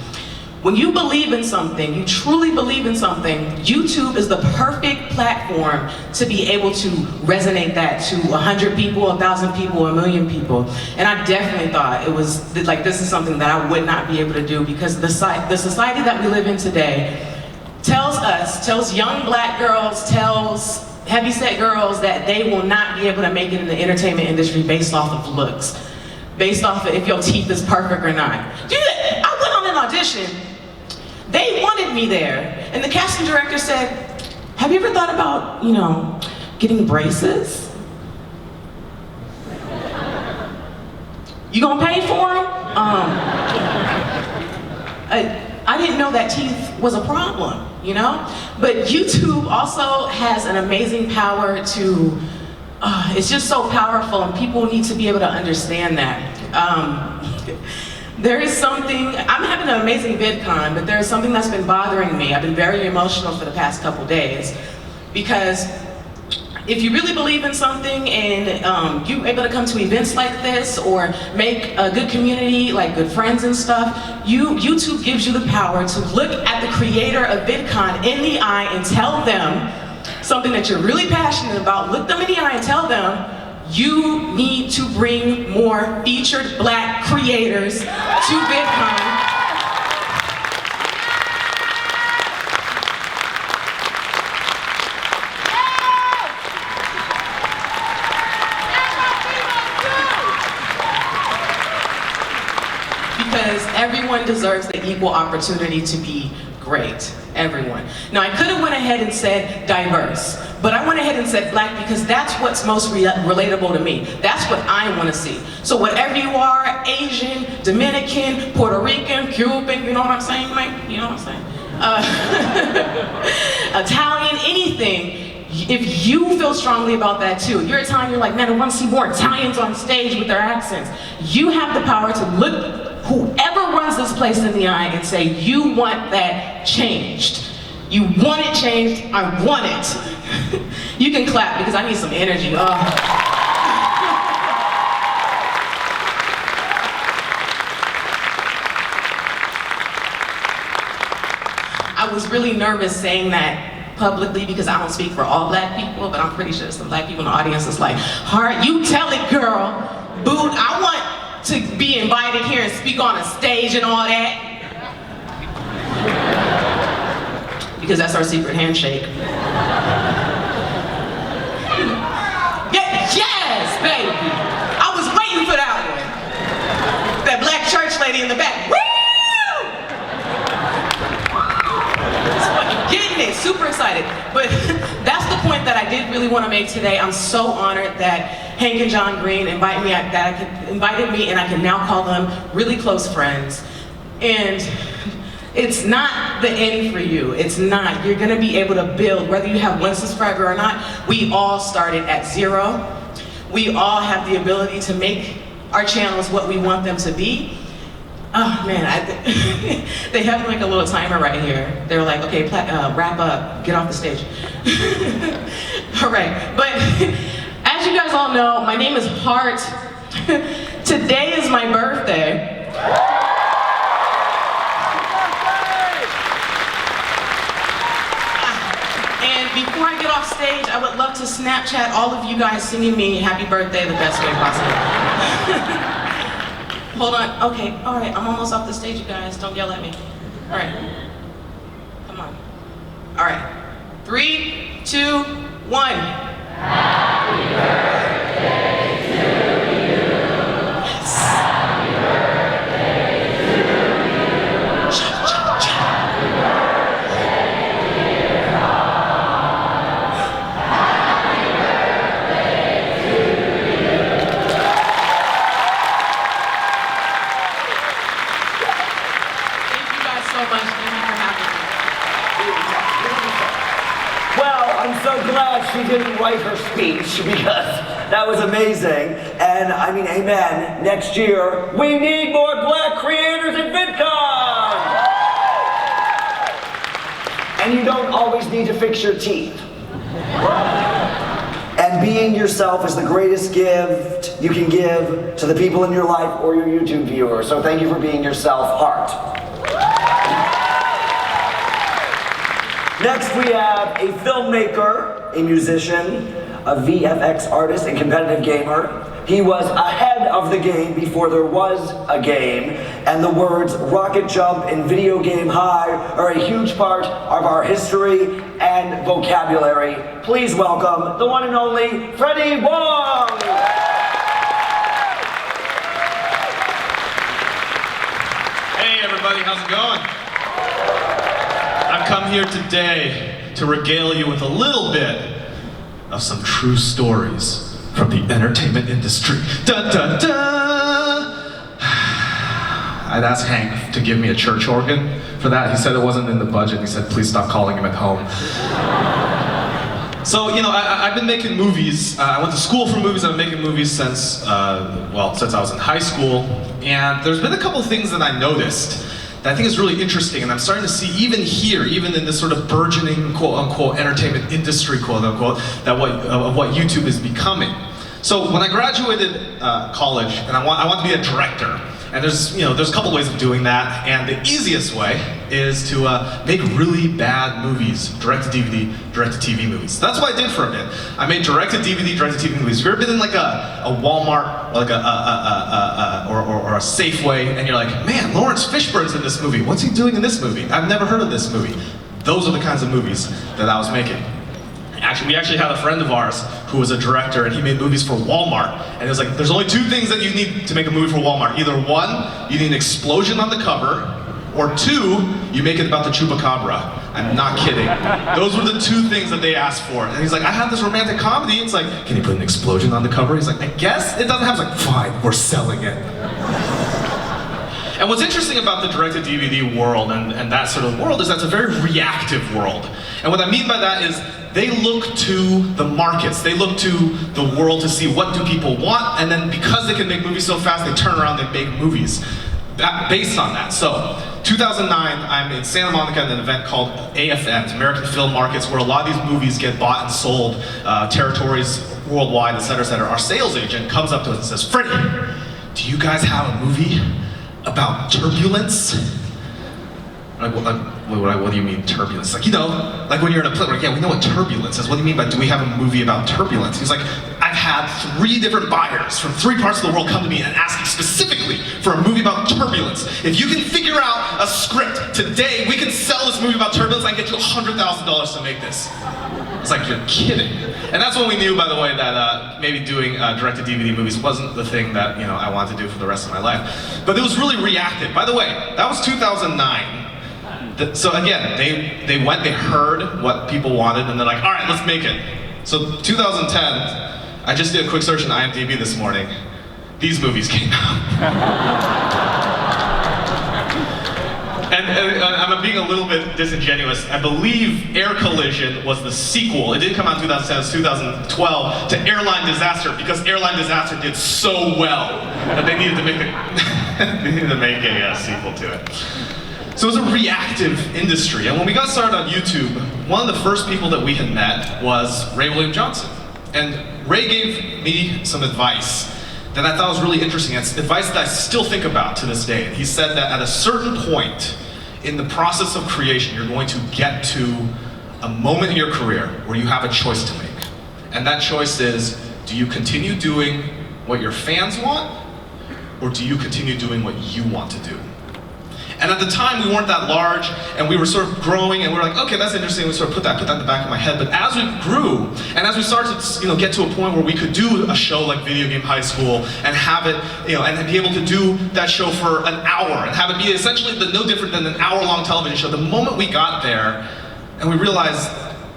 When you believe in something, you truly believe in something, YouTube is the perfect platform to be able to resonate that to 100 people, 1,000 people, 1,000,000 people. And I definitely thought it was, like, this is something that I would not be able to do because the society that we live in today tells young black girls, tells heavyset girls that they will not be able to make it in the entertainment industry based off of looks, based off of if your teeth is perfect or not. I went on an audition. They wanted me there, and the casting director said, have you ever thought about, you know, getting braces? You gonna pay for them? I didn't know that teeth was a problem, you know? But YouTube also has an amazing power to, it's just so powerful, and people need to be able to understand that. There is something, I'm having an amazing VidCon, but there is something that's been bothering me. I've been very emotional for the past couple days, because if you really believe in something and you're able to come to events like this or make a good community, like good friends and stuff, YouTube gives you the power to look at the creator of VidCon in the eye and tell them something that you're really passionate about. Look them in the eye and tell them, you need to bring more featured black creators to VidCon. Because everyone deserves the equal opportunity to be great. Everyone. Now, I could have went ahead and said diverse, but I went ahead and said black because that's what's most relatable to me. That's what I want to see. So whatever you are, Asian, Dominican, Puerto Rican, Cuban, you know what I'm saying, Mike? You know what I'm saying? Italian, anything. If you feel strongly about that too, you're Italian, you're like, man, I want to see more Italians on stage with their accents. You have the power to look whoever runs this place in the eye and say, you want that changed. You want it changed, I want it. You can clap because I need some energy. I was really nervous saying that publicly because I don't speak for all black people, but I'm pretty sure some black people in the audience is like, Heart, you tell it, girl. Boo, I want to be invited here and speak on a stage and all that. Because that's our secret handshake. Yes, baby. I was waiting for that one. That black church lady in the back. Woo! It's fucking getting it, super excited. But that's the point that I did really want to make today. I'm so honored that Hank and John Green invited me and I can now call them really close friends. And it's not the end for you. It's not. You're gonna be able to build, whether you have 1 subscriber or not. We all started at 0. We all have the ability to make our channels what we want them to be. Oh man, they have like a little timer right here. They're like, okay, wrap up, get off the stage. All right, but as you guys all know, my name is Heart. Today is my birthday. And before I get off stage, I would love to Snapchat all of you guys singing me happy birthday the best way possible. Hold on, okay, all right, I'm almost off the stage, you guys. Don't yell at me. All right, come on. All right, 3, 2, 1. Happy birthday to you. Yes. Happy birthday to you. Cha, cha, cha. Happy birthday, dear Heart. Happy birthday to you. Thank you guys so much. Thank you for having me. Well, I'm so glad she didn't write her speech because that was amazing. And I mean, amen. Next year, we need more black creators at VidCon! And you don't always need to fix your teeth. And being yourself is the greatest gift you can give to the people in your life or your YouTube viewers. So thank you for being yourself, Heart. Next we have a filmmaker, a musician, a VFX artist, and competitive gamer. He was ahead of the game before there was a game, and the words rocket jump and video game high are a huge part of our history and vocabulary. Please welcome the one and only Freddie Wong! Hey everybody, how's it going? I've come here today to regale you with a little bit of some true stories from the entertainment industry. Dun dun dun! I'd asked Hank to give me a church organ for that. He said it wasn't in the budget. He said, please stop calling him at home. So, you know, I've been making movies. I went to school for movies. I've been making movies since, since I was in high school. And there's been a couple of things that I noticed that I think is really interesting, and I'm starting to see even here, even in this sort of burgeoning quote-unquote entertainment industry, quote-unquote, of what YouTube is becoming. So when I graduated college, and I want to be a director, and there's a couple ways of doing that, and the easiest way is to make really bad movies, direct-to-DVD, direct-to-TV movies. That's what I did for a bit. I made direct-to-DVD, direct-to-TV movies. Have you ever been in like a Walmart, or like or a Safeway, and you're like, man, Lawrence Fishburne's in this movie. What's he doing in this movie? I've never heard of this movie. Those are the kinds of movies that I was making. Actually, we actually had a friend of ours who was a director, and he made movies for Walmart. And it was like, there's only 2 things that you need to make a movie for Walmart. Either 1, you need an explosion on the cover, or 2, you make it about the chupacabra. I'm not kidding. Those were the 2 things that they asked for. And he's like, I have this romantic comedy. It's like, can you put an explosion on the cover? He's like, I guess it doesn't have. It's like, fine, we're selling it. And what's interesting about the direct-to-DVD world and that sort of world is that's a very reactive world. And what I mean by that is they look to the markets, they look to the world to see what do people want, and then because they can make movies so fast, they turn around and make movies based on that. So, 2009, I'm in Santa Monica at an event called AFMs, American Film Markets, where a lot of these movies get bought and sold, territories worldwide, et cetera, et cetera. Our sales agent comes up to us and says, Freddie, do you guys have a movie about turbulence? Like, what do you mean turbulence? Like, you know, like when you're in a plane, like, yeah, we know what turbulence is. What do you mean by, do we have a movie about turbulence? He's like, I've had 3 different buyers from 3 parts of the world come to me and ask me specifically for a movie about turbulence. If you can figure out a script today, we can sell this movie about turbulence and get you $100,000 to make this. It's like, you're kidding. And that's when we knew, by the way, that maybe doing direct-to-DVD movies wasn't the thing that, you know, I wanted to do for the rest of my life. But it was really reactive. By the way, that was 2009. So again, they went, they heard what people wanted, and they're like, all right, let's make it. So 2010, I just did a quick search on IMDb this morning. These movies came out. And I'm being a little bit disingenuous. I believe Air Collision was the sequel. It didn't come out in 2010, it was 2012, to Airline Disaster, because Airline Disaster did so well that they needed to make a sequel to it. So it was a reactive industry. And when we got started on YouTube, one of the first people that we had met was Ray William Johnson. And Ray gave me some advice that I thought was really interesting. It's advice that I still think about to this day. He said that at a certain point in the process of creation, you're going to get to a moment in your career where you have a choice to make. And that choice is, do you continue doing what your fans want, or do you continue doing what you want to do? And at the time, we weren't that large, and we were sort of growing, and we were like, okay, that's interesting. We sort of put that in the back of my head. But as we grew, and as we started to, get to a point where we could do a show like Video Game High School, and have it, and be able to do that show for an hour, and have it be essentially no different than an hour-long television show. The moment we got there, and we realized,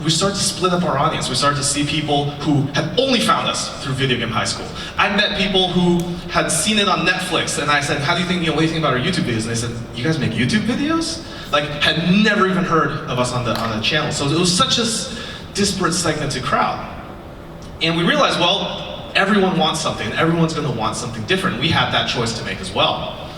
we started to split up our audience. We started to see people who had only found us through Video Game High School. I met people who had seen it on Netflix, and I said, how do you think, what do you think about our YouTube videos? And they said, you guys make YouTube videos? Like, had never even heard of us on the channel. So it was such a disparate, segmented crowd. And we realized, well, everyone wants something, and everyone's gonna want something different. We had that choice to make as well.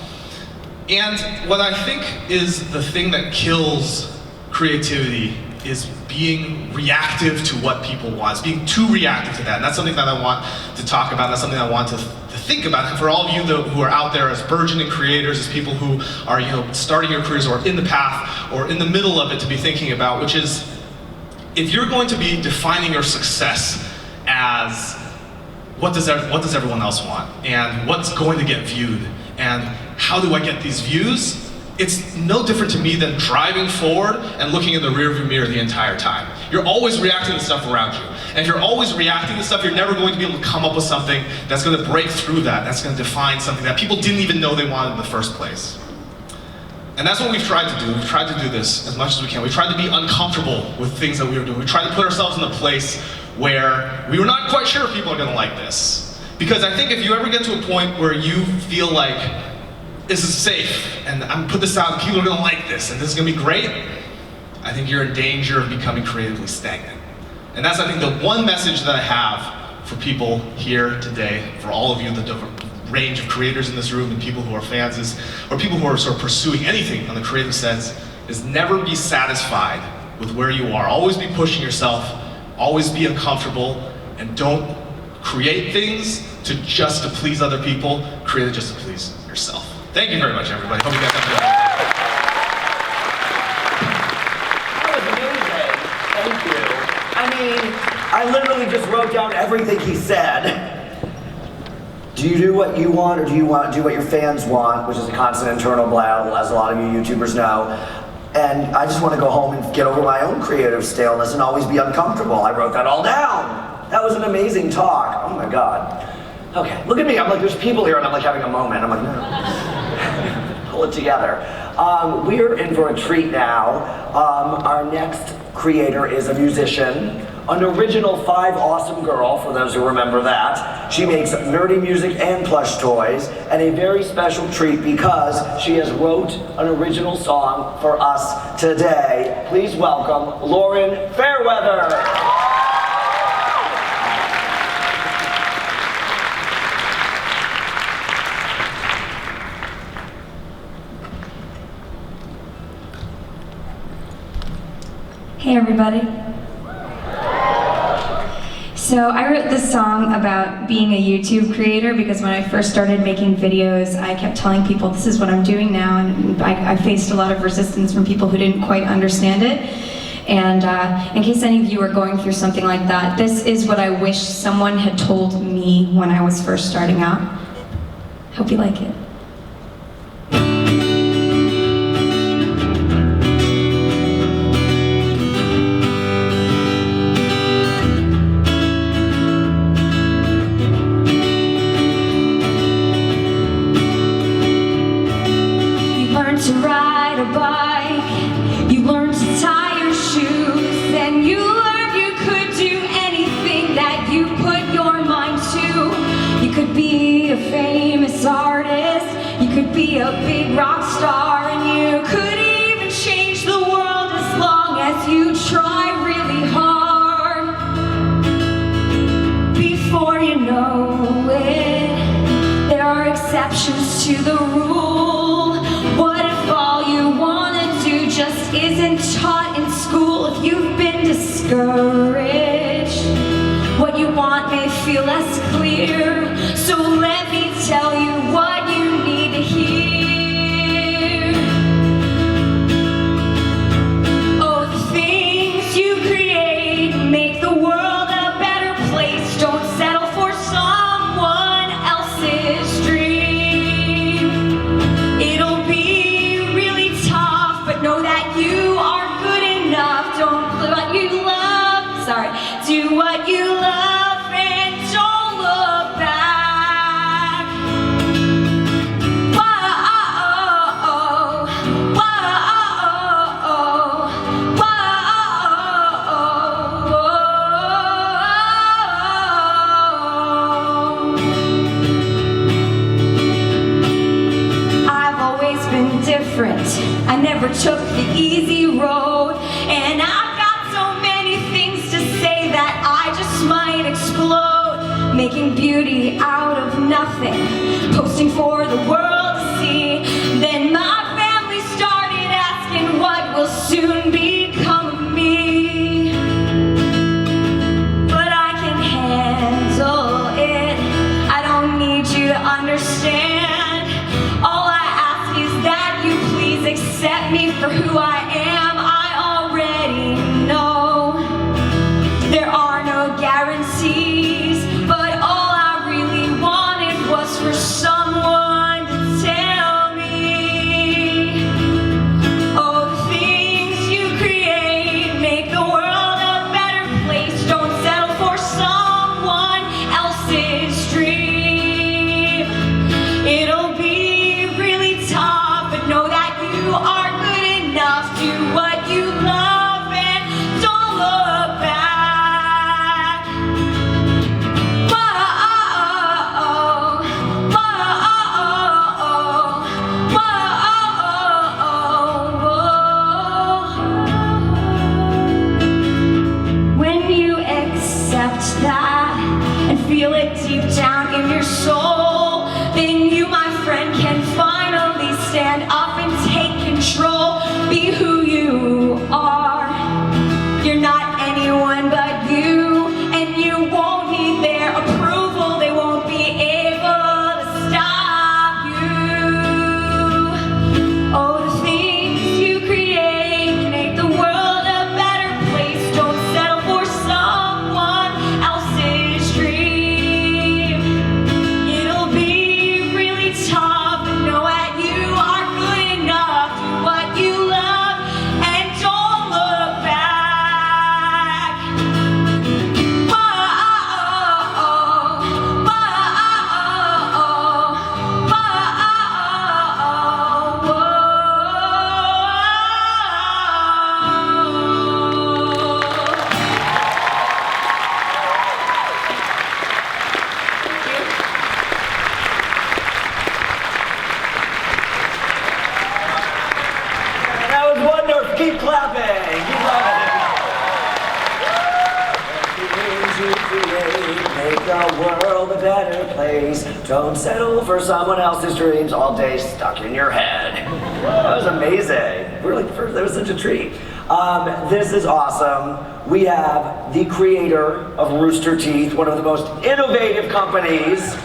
And what I think is the thing that kills creativity is being reactive to what people want. It's being too reactive to that. And that's something that I want to talk about. That's something I want to think about. And for all of you who are out there as burgeoning creators, as people who are starting your careers or in the path or in the middle of it to be thinking about, which is, if you're going to be defining your success as what does everyone else want, and what's going to get viewed, and how do I get these views, it's no different to me than driving forward and looking in the rearview mirror the entire time. You're always reacting to stuff around you. And if you're always reacting to stuff, you're never going to be able to come up with something that's going to break through that, that's going to define something that people didn't even know they wanted in the first place. And that's what we've tried to do. We've tried to do this as much as we can. We've tried to be uncomfortable with things that we were doing. We tried to put ourselves in a place where we were not quite sure if people are going to like this. Because I think if you ever get to a point where you feel like, this is safe, and I'm gonna put this out, and people are gonna like this, and this is gonna be great, I think you're in danger of becoming creatively stagnant. And that's, I think, the one message that I have for people here today, for all of you, the different range of creators in this room, and people who are fans, or people who are sort of pursuing anything on the creative sense, is never be satisfied with where you are. Always be pushing yourself, always be uncomfortable, and don't create things just to please other people, create it just to please yourself. Thank you very much, everybody. Hope you guys have a good night. I literally just wrote down everything he said. Do you do what you want, or do you want to do what your fans want, which is a constant internal battle, as a lot of you YouTubers know. And I just want to go home and get over my own creative staleness and always be uncomfortable. I wrote that all down. That was an amazing talk. Oh my God. Okay, look at me. I'm like, there's people here, and I'm like having a moment. I'm like, no. Pull it together. We're in for a treat now. Our next creator is a musician, an original 5 Awesome girl, for those who remember that. She makes nerdy music and plush toys, and a very special treat because she has wrote an original song for us today. Please welcome Lauren Fairweather. Hey everybody. So I wrote this song about being a YouTube creator because when I first started making videos, I kept telling people this is what I'm doing now, and I faced a lot of resistance from people who didn't quite understand it. And in case any of you are going through something like that, this is what I wish someone had told me when I was first starting out. Hope you like it. To ride a bike, you learned to tie your shoes, and you learned you could do anything that you put your mind to. You could be a famous artist, you could be a big rock star, and you could even change the world as long as you try really hard. Before you know it, there are exceptions to the rule. What if all you want to do just isn't taught in school? If you've been discouraged, what you want may feel less clear. So let me tell you what you need to hear. Oh, the things you create make the world a better place. Don't settle for someone else's dream. It'll be really tough, but know that you are good enough. Don't do what you love, sorry, do what you love and don't look back. Whoa, whoa, I've always been different. I never took the easy road, and I've got so many things to say that I just might explode. Making beauty out of nothing, posting for the world to see. Then my family started asking what will soon become of me. But I can handle it, I don't need you to understand. All I ask is that you please accept me for who I am. I already know there are no guarantees, but all I really wanted was for someone to tell me. Oh, the things you create make the world a better place. Don't settle for someone else's dream. It'll be really tough, but know that you are good enough. Do what you love and don't look back. Whoa, when you accept that and feel it deep down in your soul, then you, my friend, can finally stand up and take control. Be who you are. You're not anyone but you, and you won't need their approval. They won't be able to stop you. Oh, the things you create make the world a better place. Don't settle for someone make the world a better place. Don't settle for someone else's dreams all day stuck in your head. That was amazing. We were like, that was such a treat. This is awesome. We have the creator of Rooster Teeth, one of the most innovative companies.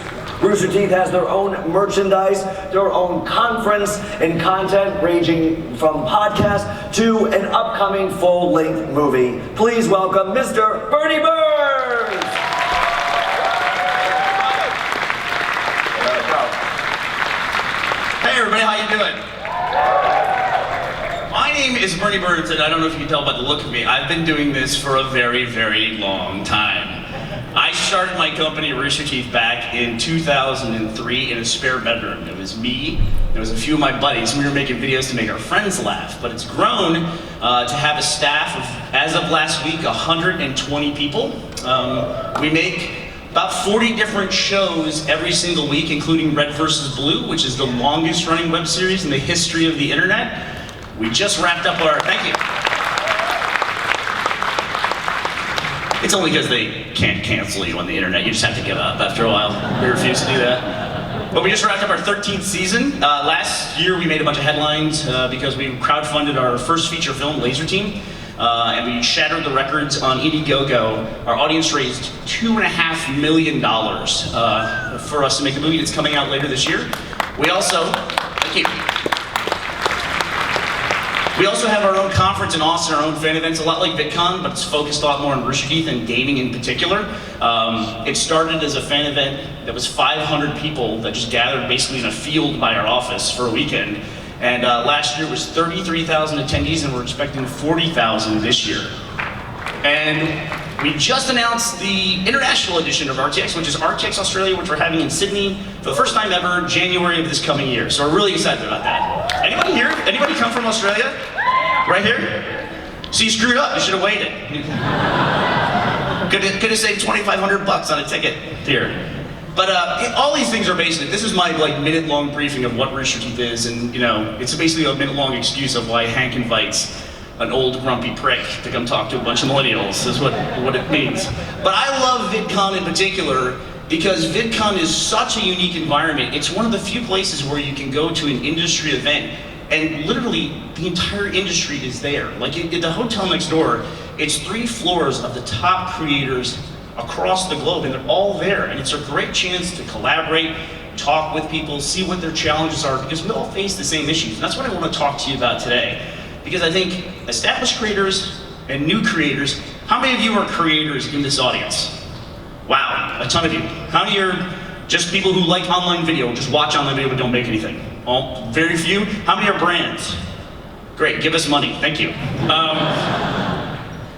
Rooster Teeth has their own merchandise, their own conference and content ranging from podcast to an upcoming full-length movie. Please welcome Mr. Bernie Burns! Hey everybody, how you doing? My name is Bernie Burns, and I don't know if you can tell by the look of me, I've been doing this for a very, very long time. I started my company, Rooster Teeth, back in 2003 in a spare bedroom. It was me, there was a few of my buddies, and we were making videos to make our friends laugh. But it's grown to have a staff of, as of last week, 120 people. We make about 40 different shows every single week, including Red vs. Blue, which is the longest running web series in the history of the internet. We just wrapped up our, thank you. It's only because they can't cancel you on the internet. You just have to give up after a while. We refuse to do that. But we just wrapped up our 13th season. Last year we made a bunch of headlines because we crowdfunded our first feature film, Laser Team. And we shattered the records on Indiegogo. Our audience raised $2.5 million for us to make a movie that's coming out later this year. We also, thank you. We also have our own conference in Austin, our own fan events, a lot like Vidcon, but it's focused a lot more on Rooster Teeth and gaming in particular. It started as a fan event that was 500 people that just gathered basically in a field by our office for a weekend. And last year was 33,000 attendees, and we're expecting 40,000 this year. And we just announced the international edition of RTX, which is RTX Australia, which we're having in Sydney for the first time ever, January of this coming year. So we're really excited about that. Anybody here? Anybody come from Australia? Right here? So you screwed up, you should have waited. Could have saved $2,500 on a ticket here. But all these things are basically, this is my minute-long briefing of what Rooster Teeth is, and it's basically a minute-long excuse of why Hank invites an old grumpy prick to come talk to a bunch of millennials, is what it means. But I love VidCon in particular because VidCon is such a unique environment. It's one of the few places where you can go to an industry event and literally the entire industry is there. Like at the hotel next door, it's 3 floors of the top creators across the globe, and they're all there, and it's a great chance to collaborate, talk with people, see what their challenges are, because we all face the same issues. And that's what I want to talk to you about today. Because I think established creators and new creators, how many of you are creators in this audience? Wow, a ton of you. How many are just people who like online video, just watch online video but don't make anything? Oh, very few. How many are brands? Great, give us money, thank you.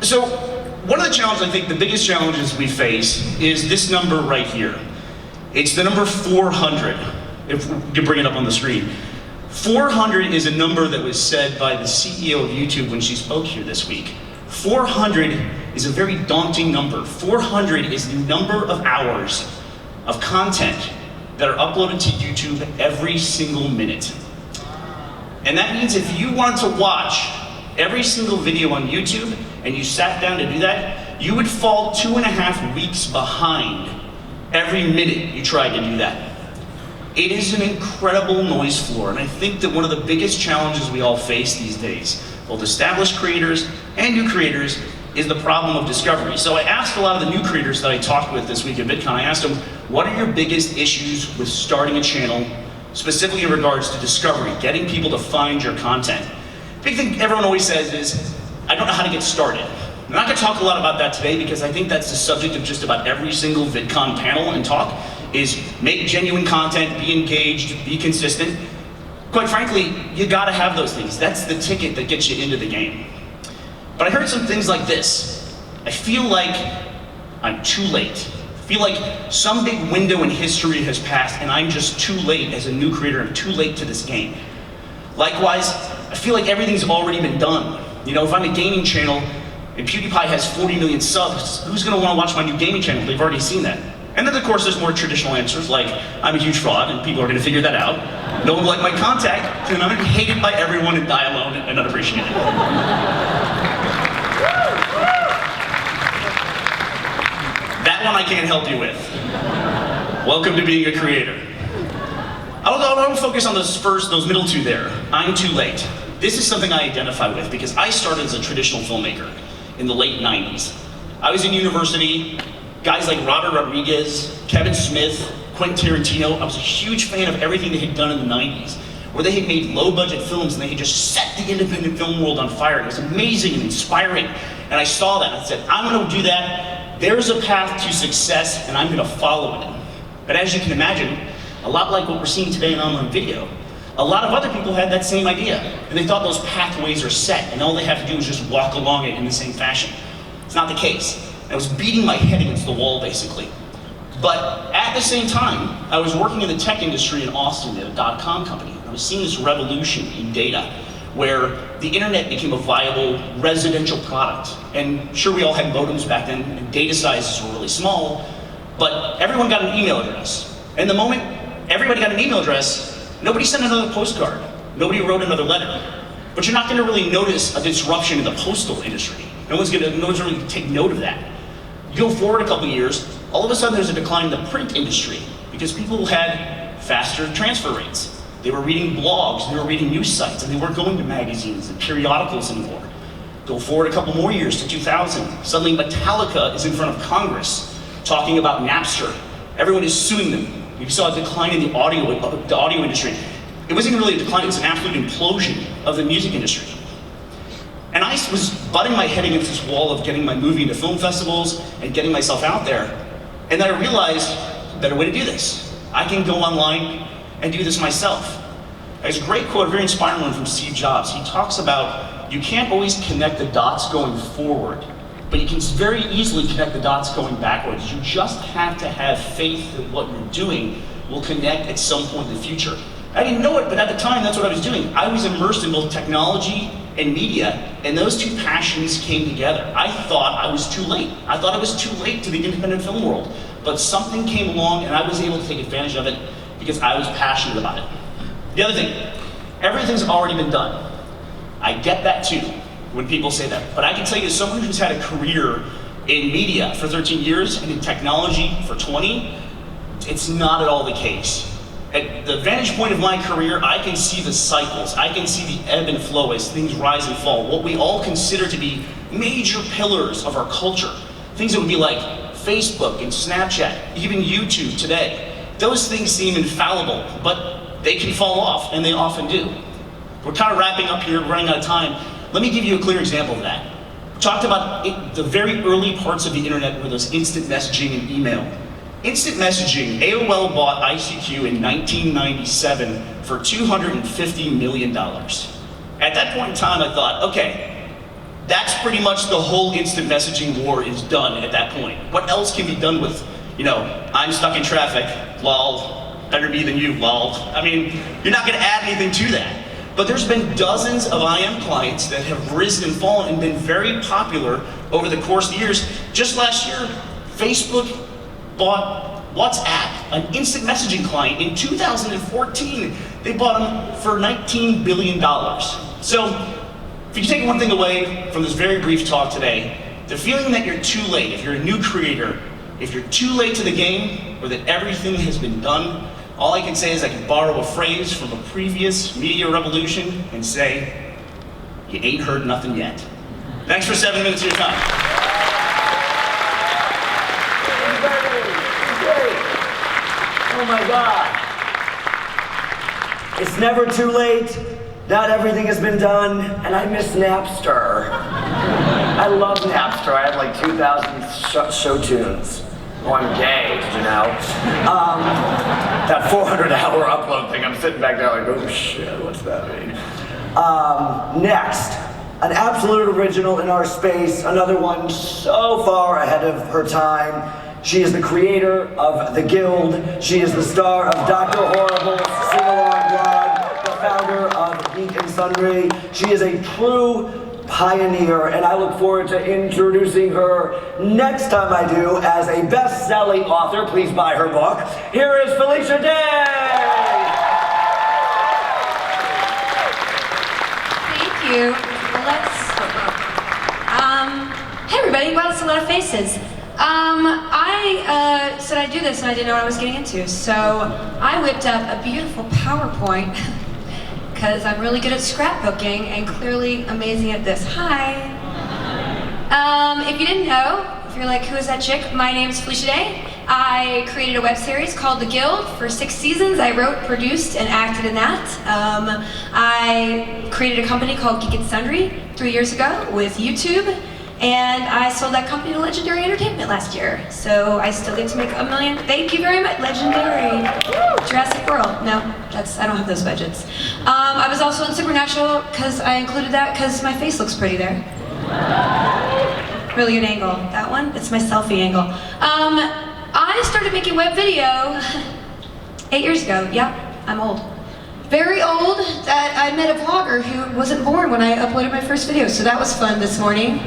So one of the challenges, I think the biggest challenges we face is this number right here. It's the number 400, if you bring it up on the screen. 400 is a number that was said by the CEO of YouTube when she spoke here this week. 400 is a very daunting number. 400 is the number of hours of content that are uploaded to YouTube every single minute. And that means if you want to watch every single video on YouTube and you sat down to do that, you would fall 2.5 weeks behind every minute you tried to do that. It is an incredible noise floor, and I think that one of the biggest challenges we all face these days, both established creators and new creators, is the problem of discovery. So I asked a lot of the new creators that I talked with this week at VidCon, I asked them, what are your biggest issues with starting a channel, specifically in regards to discovery, getting people to find your content? Big thing everyone always says is, I don't know how to get started. I'm not gonna talk a lot about that today because I think that's the subject of just about every single VidCon panel and talk, is make genuine content, be engaged, be consistent. Quite frankly, you gotta have those things. That's the ticket that gets you into the game. But I heard some things like this. I feel like I'm too late. I feel like some big window in history has passed and I'm just too late as a new creator. I'm too late to this game. Likewise, I feel like everything's already been done. You know, if I'm a gaming channel and PewDiePie has 40 million subs, who's gonna wanna watch my new gaming channel? They've already seen that. And then of course there's more traditional answers like, I'm a huge fraud and people are gonna figure that out. No one will like my content and I'm gonna be hated by everyone and die alone and unappreciated. That one I can't help you with. Welcome to being a creator. I don't focus on those middle two there. I'm too late. This is something I identify with because I started as a traditional filmmaker in the late 90s. I was in university, guys like Robert Rodriguez, Kevin Smith, Quentin Tarantino. I was a huge fan of everything they had done in the 90s, where they had made low-budget films and they had just set the independent film world on fire. It was amazing and inspiring. And I saw that and I said, I'm gonna do that. There's a path to success and I'm gonna follow it. But as you can imagine, a lot like what we're seeing today in online video, a lot of other people had that same idea. And they thought those pathways are set and all they have to do is just walk along it in the same fashion. It's not the case. I was beating my head against the wall, basically. But at the same time, I was working in the tech industry in Austin at a .com company. I was seeing this revolution in data where the internet became a viable residential product. And sure, we all had modems back then and data sizes were really small, but everyone got an email address. And the moment everybody got an email address, nobody sent another postcard. Nobody wrote another letter. But you're not gonna really notice a disruption in the postal industry. No one's really take note of that. You go forward a couple years, all of a sudden there's a decline in the print industry because people had faster transfer rates. They were reading blogs, they were reading news sites, and they weren't going to magazines and periodicals anymore. Go forward a couple more years to 2000. Suddenly Metallica is in front of Congress talking about Napster. Everyone is suing them. You saw a decline in the audio industry. It wasn't really a decline, it was an absolute implosion of the music industry. And I was butting my head against this wall of getting my movie into film festivals and getting myself out there. And then I realized, a better way to do this. I can go online and do this myself. There's a great quote, a very inspiring one from Steve Jobs. He talks about, you can't always connect the dots going forward, but you can very easily connect the dots going backwards. You just have to have faith that what you're doing will connect at some point in the future. I didn't know it, but at the time, that's what I was doing. I was immersed in both technology and media, and those two passions came together. I thought I was too late. I thought I was too late to the independent film world, but something came along and I was able to take advantage of it because I was passionate about it. The other thing, everything's already been done. I get that too, when people say that, but I can tell you as someone who's had a career in media for 13 years and in technology for 20, it's not at all the case. At the vantage point of my career, I can see the cycles. I can see the ebb and flow as things rise and fall. What we all consider to be major pillars of our culture. Things that would be like Facebook and Snapchat, even YouTube today. Those things seem infallible, but they can fall off, and they often do. We're kind of wrapping up here, running out of time. Let me give you a clear example of that. We talked about the very early parts of the internet were those instant messaging and email. Instant messaging, AOL bought ICQ in 1997 for $250 million. At that point in time, I thought, okay, that's pretty much the whole instant messaging war is done at that point. What else can be done with, I'm stuck in traffic, lol, better me than you, lol. I mean, you're not gonna add anything to that. But there's been dozens of IM clients that have risen and fallen and been very popular over the course of the years. Just last year, Facebook bought WhatsApp, an instant messaging client, in 2014. They bought them for $19 billion. So, if you take one thing away from this very brief talk today, the feeling that you're too late, if you're a new creator, if you're too late to the game, or that everything has been done, all I can say is I can borrow a phrase from a previous media revolution and say, you ain't heard nothing yet. Thanks for 7 minutes of your time. Oh my God. It's never too late. Not everything has been done. And I miss Napster. I love Napster. I had like 2,000 show tunes. Oh, I'm gay, did you know? That 400-hour upload thing, I'm sitting back there like, oh shit, what's that mean? Next, an absolute original in our space, another one so far ahead of her time. She is the creator of The Guild. She is the star of Dr. Horrible's Sing-Along Blog, the founder of Geek and Sundry. She is a true pioneer, and I look forward to introducing her next time I do as a best-selling author. Please buy her book. Here is Felicia Day! Thank you. Hey everybody, wow, that's a lot of faces. I I said I'd do this and I didn't know what I was getting into. So I whipped up a beautiful PowerPoint because I'm really good at scrapbooking and clearly amazing at this. Hi. If you didn't know, if you're like, who is that chick? My name's Felicia Day. I created a web series called The Guild for 6 seasons. I wrote, produced, and acted in that. I created a company called Geek and Sundry 3 years ago with YouTube, and I sold that company to Legendary Entertainment last year. So I still get to make $1 million. Thank you very much, Legendary. Jurassic World. No, I don't have those budgets. I was also in Supernatural because I included that because my face looks pretty there. Really good angle. That one? It's my selfie angle. I started making web video 8 years ago. Yep, I'm old. Very old. That I met a vlogger who wasn't born when I uploaded my first video, so that was fun this morning.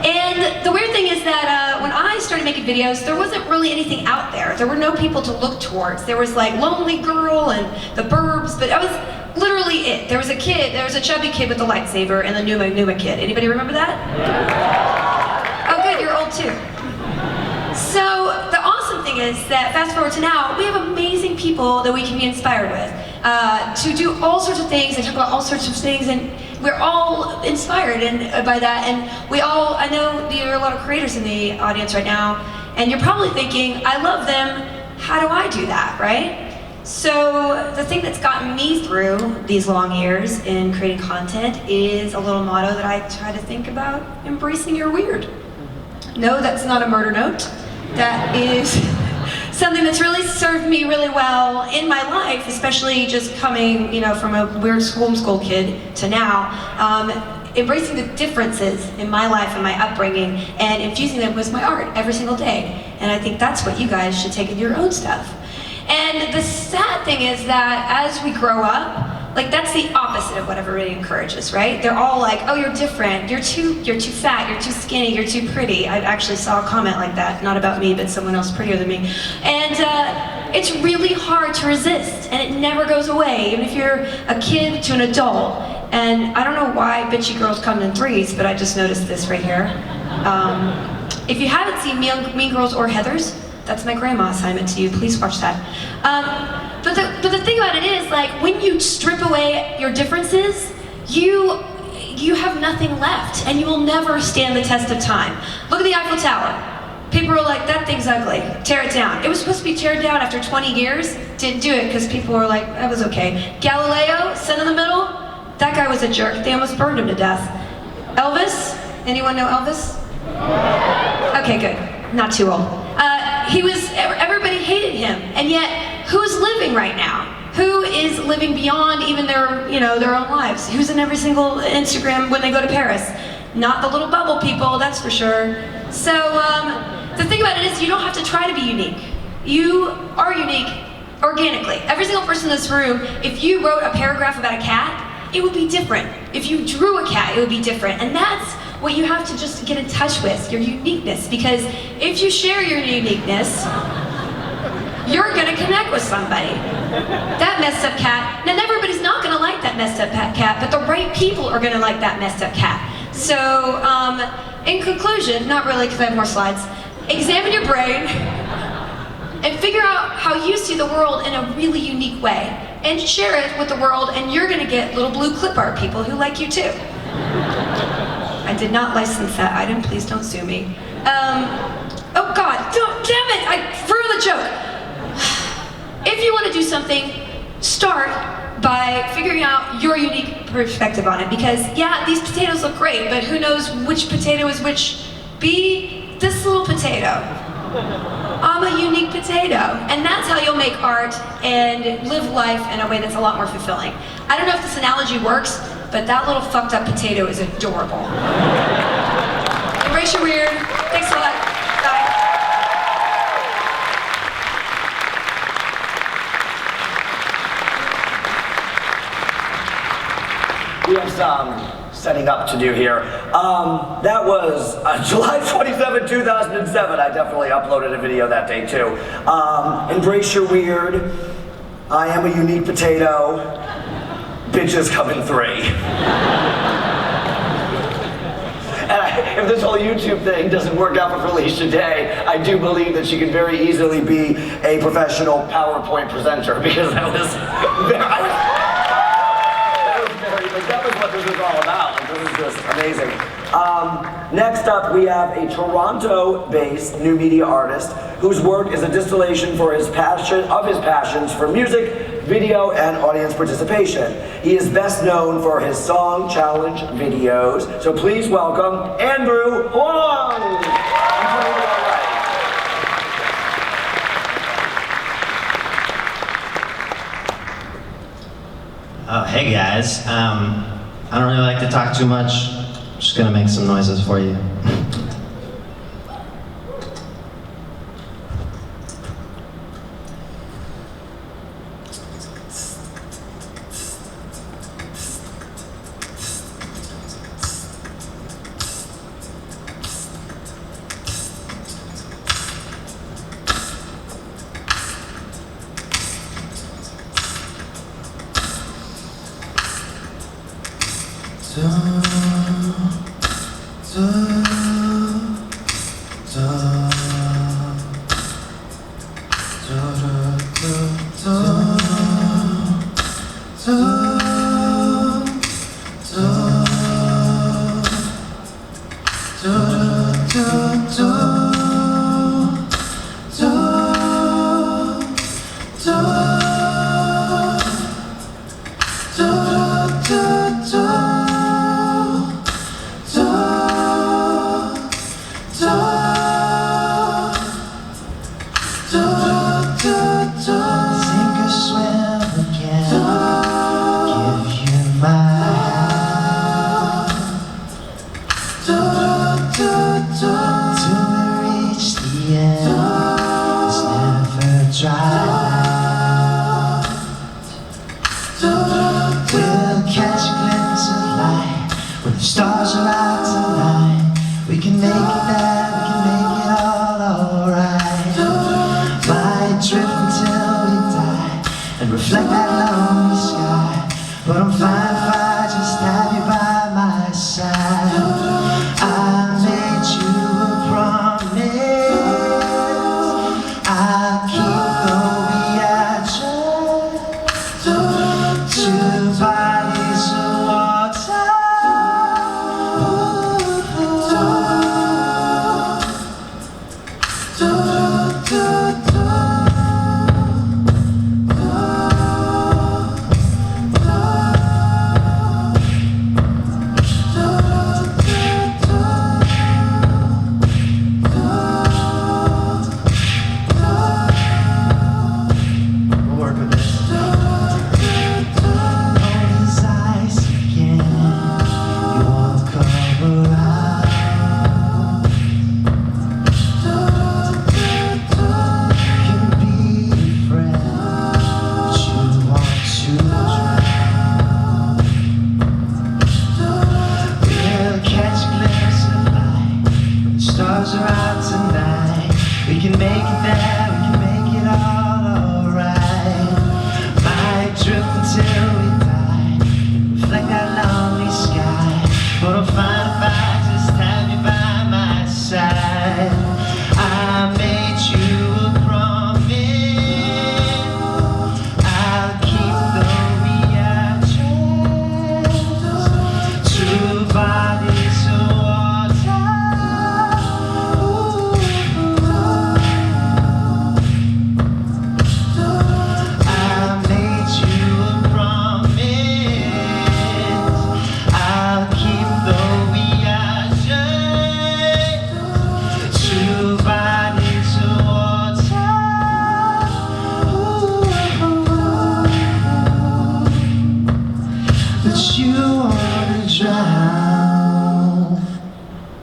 And the weird thing is that when I started making videos, there wasn't really anything out there. There were no people to look towards. There was like Lonely Girl and The Burbs, but that was literally it. There was a kid, there was a chubby kid with a lightsaber and the Numa kid. Anybody remember that? Oh good, you're old too. So the awesome thing is that fast forward to now, we have amazing people that we can be inspired with to do all sorts of things and talk about all sorts of things, and we're all inspired by that. And I know there are a lot of creators in the audience right now, and you're probably thinking, I love them, how do I do that, right? So the thing that's gotten me through these long years in creating content is a little motto that I try to think about: embracing your weird. No, that's not a murder note. That is something that's really served me really well in my life, especially just coming, from a weird homeschool kid to now. Embracing the differences in my life and my upbringing and infusing them with my art every single day. And I think that's what you guys should take in your own stuff. And the sad thing is that as we grow up, that's the opposite of what everybody encourages, right? They're all like, oh, you're different, you're too fat, you're too skinny, you're too pretty. I actually saw a comment like that, not about me, but someone else prettier than me. And it's really hard to resist, and it never goes away, even if you're a kid to an adult. And I don't know why bitchy girls come in threes, but I just noticed this right here. If you haven't seen Mean Girls or Heathers, that's my grandma assignment to you. Please watch that. But the thing about it is, when you strip away your differences, you have nothing left, and you will never stand the test of time. Look at the Eiffel Tower. People were like, that thing's ugly, tear it down. It was supposed to be teared down after 20 years. Didn't do it because people were like, that was okay. Galileo, sun in the middle, that guy was a jerk. They almost burned him to death. Elvis, anyone know Elvis? Okay, good, not too old. Everybody hated him, and yet, who's living right now? Who is living beyond even their own lives? Who's in every single Instagram when they go to Paris? Not the little bubble people, that's for sure. So, the thing about it is you don't have to try to be unique. You are unique organically. Every single person in this room, if you wrote a paragraph about a cat, it would be different. If you drew a cat, it would be different. And that's what you have to just get in touch with, your uniqueness. Because if you share your uniqueness, you're gonna connect with somebody. That messed up cat, now everybody's not gonna like that messed up cat, but the right people are gonna like that messed up cat. So, in conclusion, not really because I have more slides, examine your brain and figure out how you see the world in a really unique way. And share it with the world, and you're gonna get little blue clip art people who like you too. I did not license that item, please don't sue me. Oh God, damn it, I ruined the joke. If you want to do something, start by figuring out your unique perspective on it, because yeah, these potatoes look great, but who knows which potato is which? Be this little potato. I'm a unique potato, and that's how you'll make art and live life in a way that's a lot more fulfilling. I don't know if this analogy works, but that little fucked up potato is adorable. Embrace your weird. Thanks a lot. Bye. We have some setting up to do here. That was July 27, 2007. I definitely uploaded a video that day too. Embrace your weird. I am a unique potato. Bitches come in 3. And if this whole YouTube thing doesn't work out for Felicia Day, I do believe that she could very easily be a professional PowerPoint presenter, because that was what this was all about. Like, this is just amazing. Next up, we have a Toronto-based new media artist whose work is a distillation for his passions for music, video, and audience participation. He is best known for his song challenge videos. So please welcome Andrew Huang. Oh, hey guys. I don't really like to talk too much. I'm just gonna make some noises for you.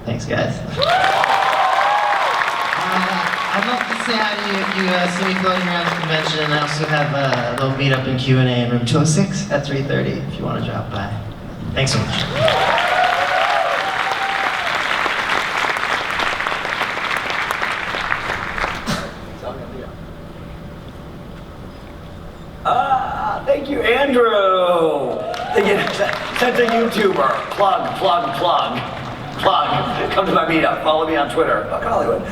Thanks, guys. I'd love to say hi to you see me floating around the convention. I also have a little meetup in Q&A in room 206 at 3:30 if you want to drop by. Thanks so much. Thank you, Andrew. That's a YouTuber. Plug. Plug. Come to my meetup. Follow me on Twitter. Fuck Hollywood.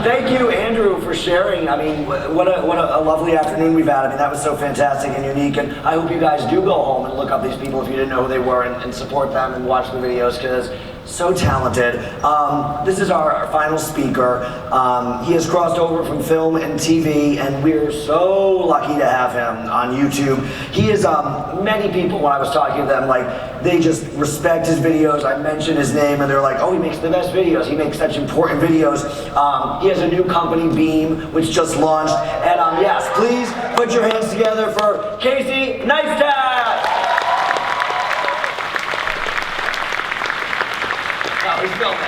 Thank you, Andrew, for sharing. I mean, what a lovely afternoon we've had. I mean, that was so fantastic and unique. And I hope you guys do go home and look up these people if you didn't know who they were and support them and watch the videos because so talented. This is our final speaker. He has crossed over from film and TV, and we're so lucky to have him on YouTube. He is, many people, when I was talking to them, like, they just respect his videos. I mentioned his name, and they're like, oh, he makes the best videos. He makes such important videos. He has a new company, Beam, which just launched. And yes, please put your hands together for Casey Neistat! No, he's filming.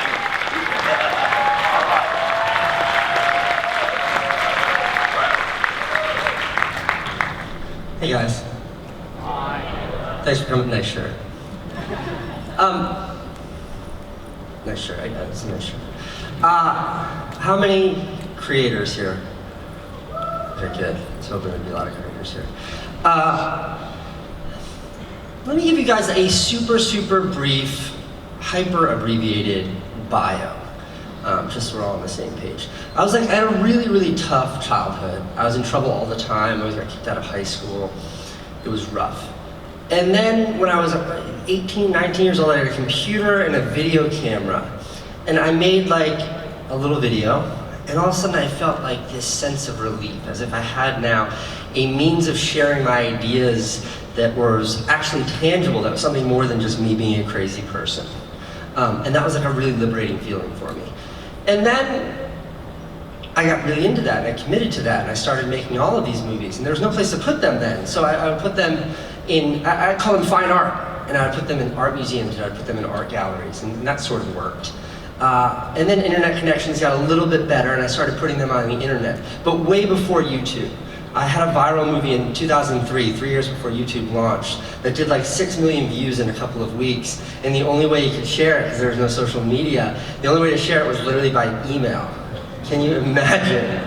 Hey guys. Hi. Thanks for coming. Nice shirt. Nice shirt. I got it. It's a nice shirt. How many creators here? Very good. I was hoping there'd be a lot of creators here. Let me give you guys a super brief, hyper abbreviated bio. Just so we're all on the same page. I had a really tough childhood. I was in trouble all the time. I always got kicked out of high school. It was rough. And then when I was 18, 19 years old, I had a computer and a video camera. And I made like a little video. And all of a sudden I felt like this sense of relief, as if I had now a means of sharing my ideas that was actually tangible, that was something more than just me being a crazy person. And that was like a really liberating feeling for me. And then I got really into that, and I committed to that, and I started making all of these movies, and there was no place to put them then. So I would put them in, I call them fine art, and I would put them in art museums, and I would put them in art galleries, and that sort of worked. And then internet connections got a little bit better, and I started putting them on the internet, but way before YouTube. I had a viral movie in 2003, 3 years before YouTube launched, that did like 6 million views in a couple of weeks. And the only way you could share it, because there was no social media, the only way to share it was literally by email. Can you imagine?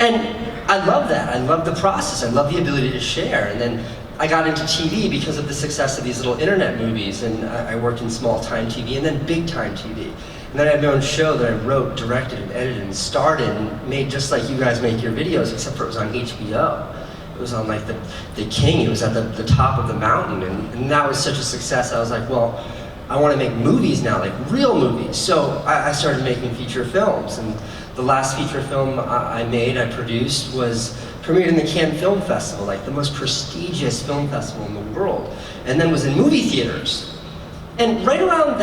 And I love that. I love the process. I love the ability to share. And then I got into TV because of the success of these little internet movies. And I worked in small-time TV and then big-time TV. And then I had my own show that I wrote, directed, and edited, and started, and made just like you guys make your videos, except for it was on HBO. It was on like the king, it was at the top of the mountain, and that was such a success. I was like, well, I want to make movies now, like real movies. So I started making feature films, and the last feature film I produced, was premiered in the Cannes Film Festival, like the most prestigious film festival in the world, and then was in movie theaters. And right around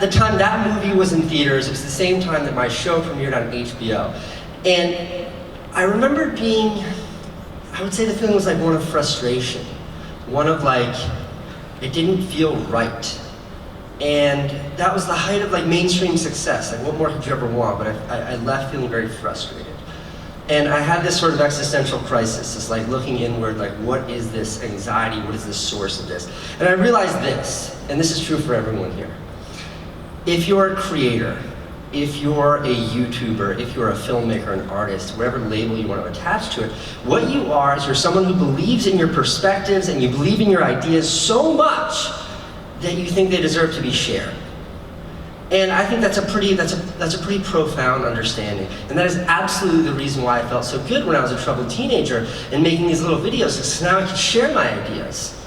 the time that movie was in theaters, it was the same time that my show premiered on HBO. And I remember I would say the feeling was like one of frustration. One of like, it didn't feel right. And that was the height of like mainstream success. Like what more could you ever want? But I left feeling very frustrated. And I had this sort of existential crisis, this like looking inward, like what is this anxiety, what is the source of this? And I realized this, and this is true for everyone here. If you're a creator, if you're a YouTuber, if you're a filmmaker, an artist, whatever label you want to attach to it, what you are is you're someone who believes in your perspectives and you believe in your ideas so much that you think they deserve to be shared. And I think that's a pretty profound understanding. And that is absolutely the reason why I felt so good when I was a troubled teenager and making these little videos, because now I could share my ideas.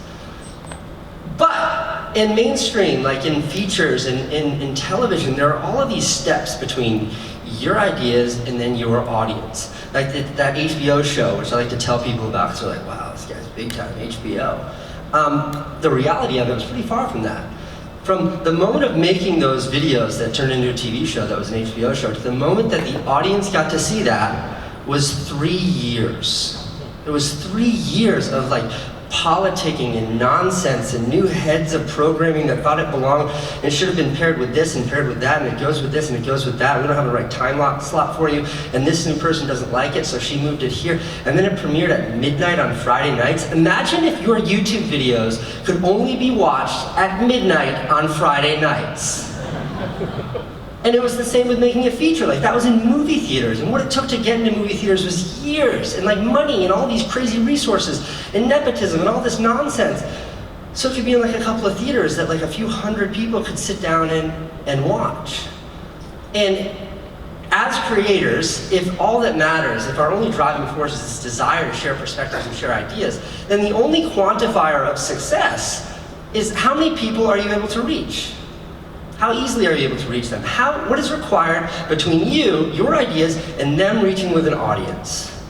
But in mainstream, like in features and in television, there are all of these steps between your ideas and then your audience. Like that HBO show, which I like to tell people about, because they're like, wow, this guy's big time, HBO. The reality of it was pretty far from that. From the moment of making those videos that turned into a TV show that was an HBO show, to the moment that the audience got to see that was 3 years. It was 3 years of like politicking and nonsense and new heads of programming that thought it belonged and it should have been paired with this and paired with that and it goes with this and it goes with that. We don't have the right time slot for you and this new person doesn't like it, so she moved it here. And then it premiered at midnight on Friday nights. Imagine if your YouTube videos could only be watched at midnight on Friday nights. And it was the same with making a feature. Like that was in movie theaters, and what it took to get into movie theaters was years, and like money, and all these crazy resources, and nepotism, and all this nonsense. So it could be in like a couple of theaters that like a few hundred people could sit down and watch. And as creators, if all that matters, if our only driving force is this desire to share perspectives and share ideas, then the only quantifier of success is how many people are you able to reach? How easily are you able to reach them? What is required between you, your ideas, and them reaching with an audience?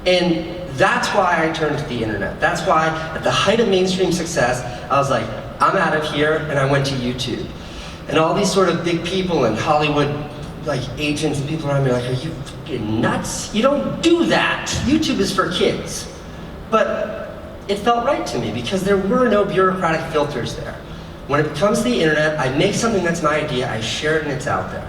And that's why I turned to the internet. That's why at the height of mainstream success, I was like, I'm out of here, and I went to YouTube. And all these sort of big people in Hollywood, like agents and people around me are like, are you fucking nuts? You don't do that. YouTube is for kids. But it felt right to me because there were no bureaucratic filters there. When it comes to the internet, I make something that's my idea, I share it and it's out there.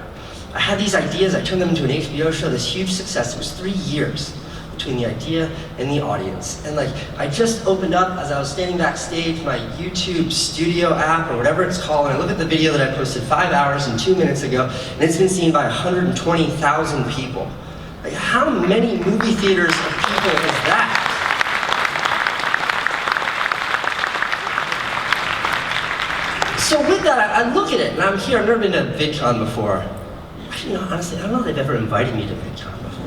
I had these ideas, I turned them into an HBO show, this huge success. It was 3 years between the idea and the audience. And like, I just opened up as I was standing backstage my YouTube studio app or whatever it's called, and I look at the video that I posted 5 hours and 2 minutes ago, and it's been seen by 120,000 people. Like, how many movie theaters of people is that? So with that, I look at it, and I'm here, I've never been to Vidcon before. Actually, no, honestly, I don't know if they've ever invited me to Vidcon before.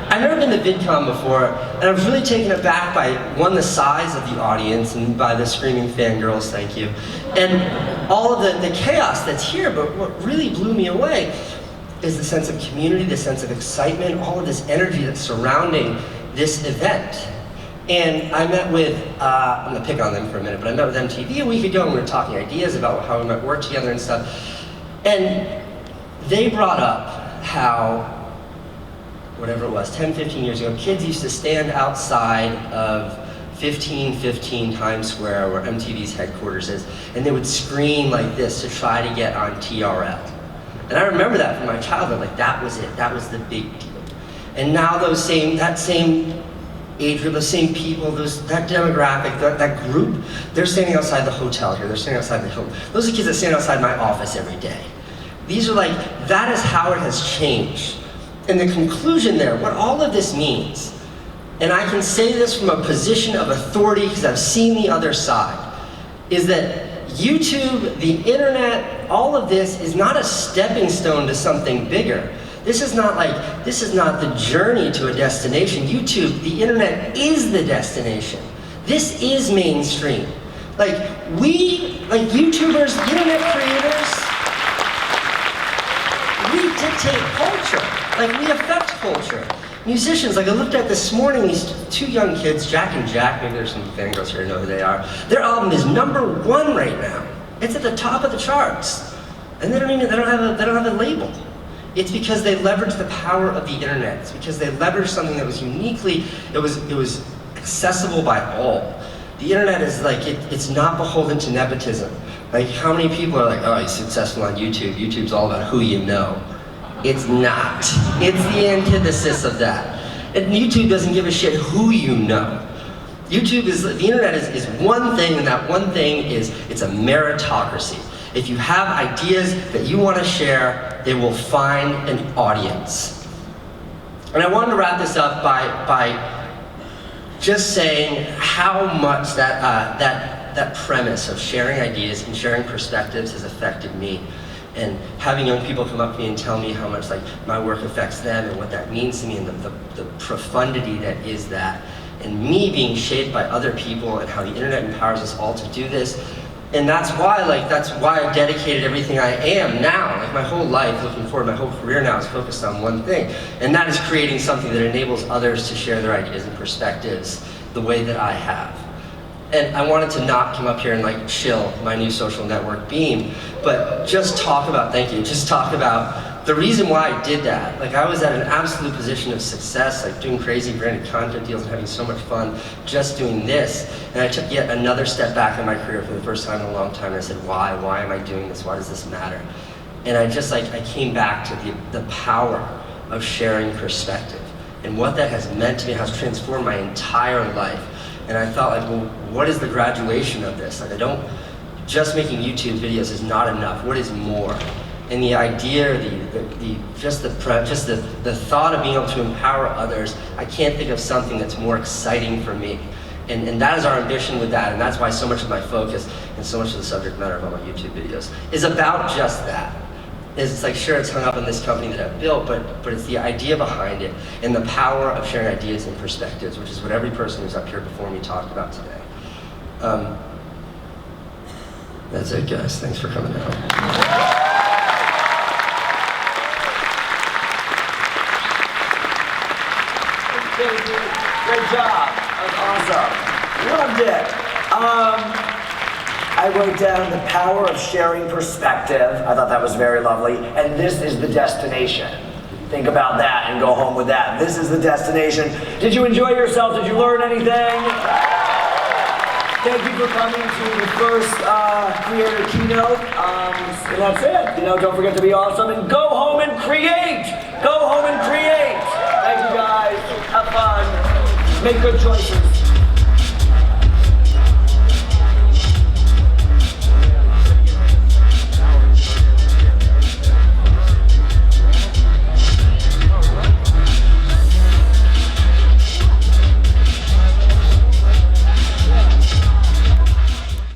I've never been to Vidcon before, and I was really taken aback by, one, the size of the audience, and by the screaming fangirls, thank you, and all of the chaos that's here, but what really blew me away is the sense of community, the sense of excitement, all of this energy that's surrounding this event. And I met with, I'm gonna pick on them for a minute, but I met with MTV a week ago and we were talking ideas about how we might work together and stuff. And they brought up how, whatever it was, 10, 15 years ago, kids used to stand outside of 1515 Times Square, where MTV's headquarters is, and they would scream like this to try to get on TRL. And I remember that from my childhood, like that was it, that was the big deal. And now that same age group, those same people, that demographic, that group, they're standing outside the hotel here, they're standing outside the Hilton. Those are kids that stand outside my office every day. These are like, that is how it has changed. And the conclusion there, what all of this means, and I can say this from a position of authority because I've seen the other side, is that YouTube, the internet, all of this is not a stepping stone to something bigger. This is not the journey to a destination. YouTube, the internet is the destination. This is mainstream. Like YouTubers, internet creators, we dictate culture. Like we affect culture. Musicians, like I looked at this morning, these 2 young kids, Jack and Jack, maybe there's some fangirls here who know who they are. Their album is #1 right now. It's at the top of the charts. And they don't have a label. It's because they leveraged the power of the internet. It's because they leveraged something that was uniquely, it was accessible by all. The internet is like, it's not beholden to nepotism. Like how many people are like, oh, he's successful on YouTube. YouTube's all about who you know. It's not. It's the antithesis of that. And YouTube doesn't give a shit who you know. The internet is one thing, and that one thing is, it's a meritocracy. If you have ideas that you want to share, they will find an audience. And I wanted to wrap this up by just saying how much that premise of sharing ideas and sharing perspectives has affected me. And having young people come up to me and tell me how much like my work affects them and what that means to me and the profundity that is that. And me being shaped by other people and how the internet empowers us all to do this. And that's why I dedicated everything I am now. Like my whole life, looking forward, my whole career now is focused on one thing. And that is creating something that enables others to share their ideas and perspectives the way that I have. And I wanted to not come up here and like shill my new social network Beam, but just talk about, thank you, just talk about the reason why I did that. Like I was at an absolute position of success, like doing crazy branded content deals and having so much fun just doing this. And I took yet another step back in my career for the first time in a long time. And I said, why? Why am I doing this? Why does this matter? And I came back to the power of sharing perspective and what that has meant to me, has transformed my entire life. And I thought, like, well, what is the graduation of this? Like, just making YouTube videos is not enough. What is more? And the idea, the thought of being able to empower others, I can't think of something that's more exciting for me. And that is our ambition with that, and that's why so much of my focus and so much of the subject matter of all my YouTube videos is about just that. It's like, sure, it's hung up in this company that I've built, but it's the idea behind it and the power of sharing ideas and perspectives, which is what every person who's up here before me talked about today. That's it, guys. Thanks for coming out. Thank you. Great job. That was awesome. Loved it. I wrote down the power of sharing perspective. I thought that was very lovely. And this is the destination. Think about that and go home with that. This is the destination. Did you enjoy yourself? Did you learn anything? Thank you for coming to the first Creator Keynote. And that's it. Don't forget to be awesome and go home and create. Go home and create. Thank you guys. Have fun. Make good choices.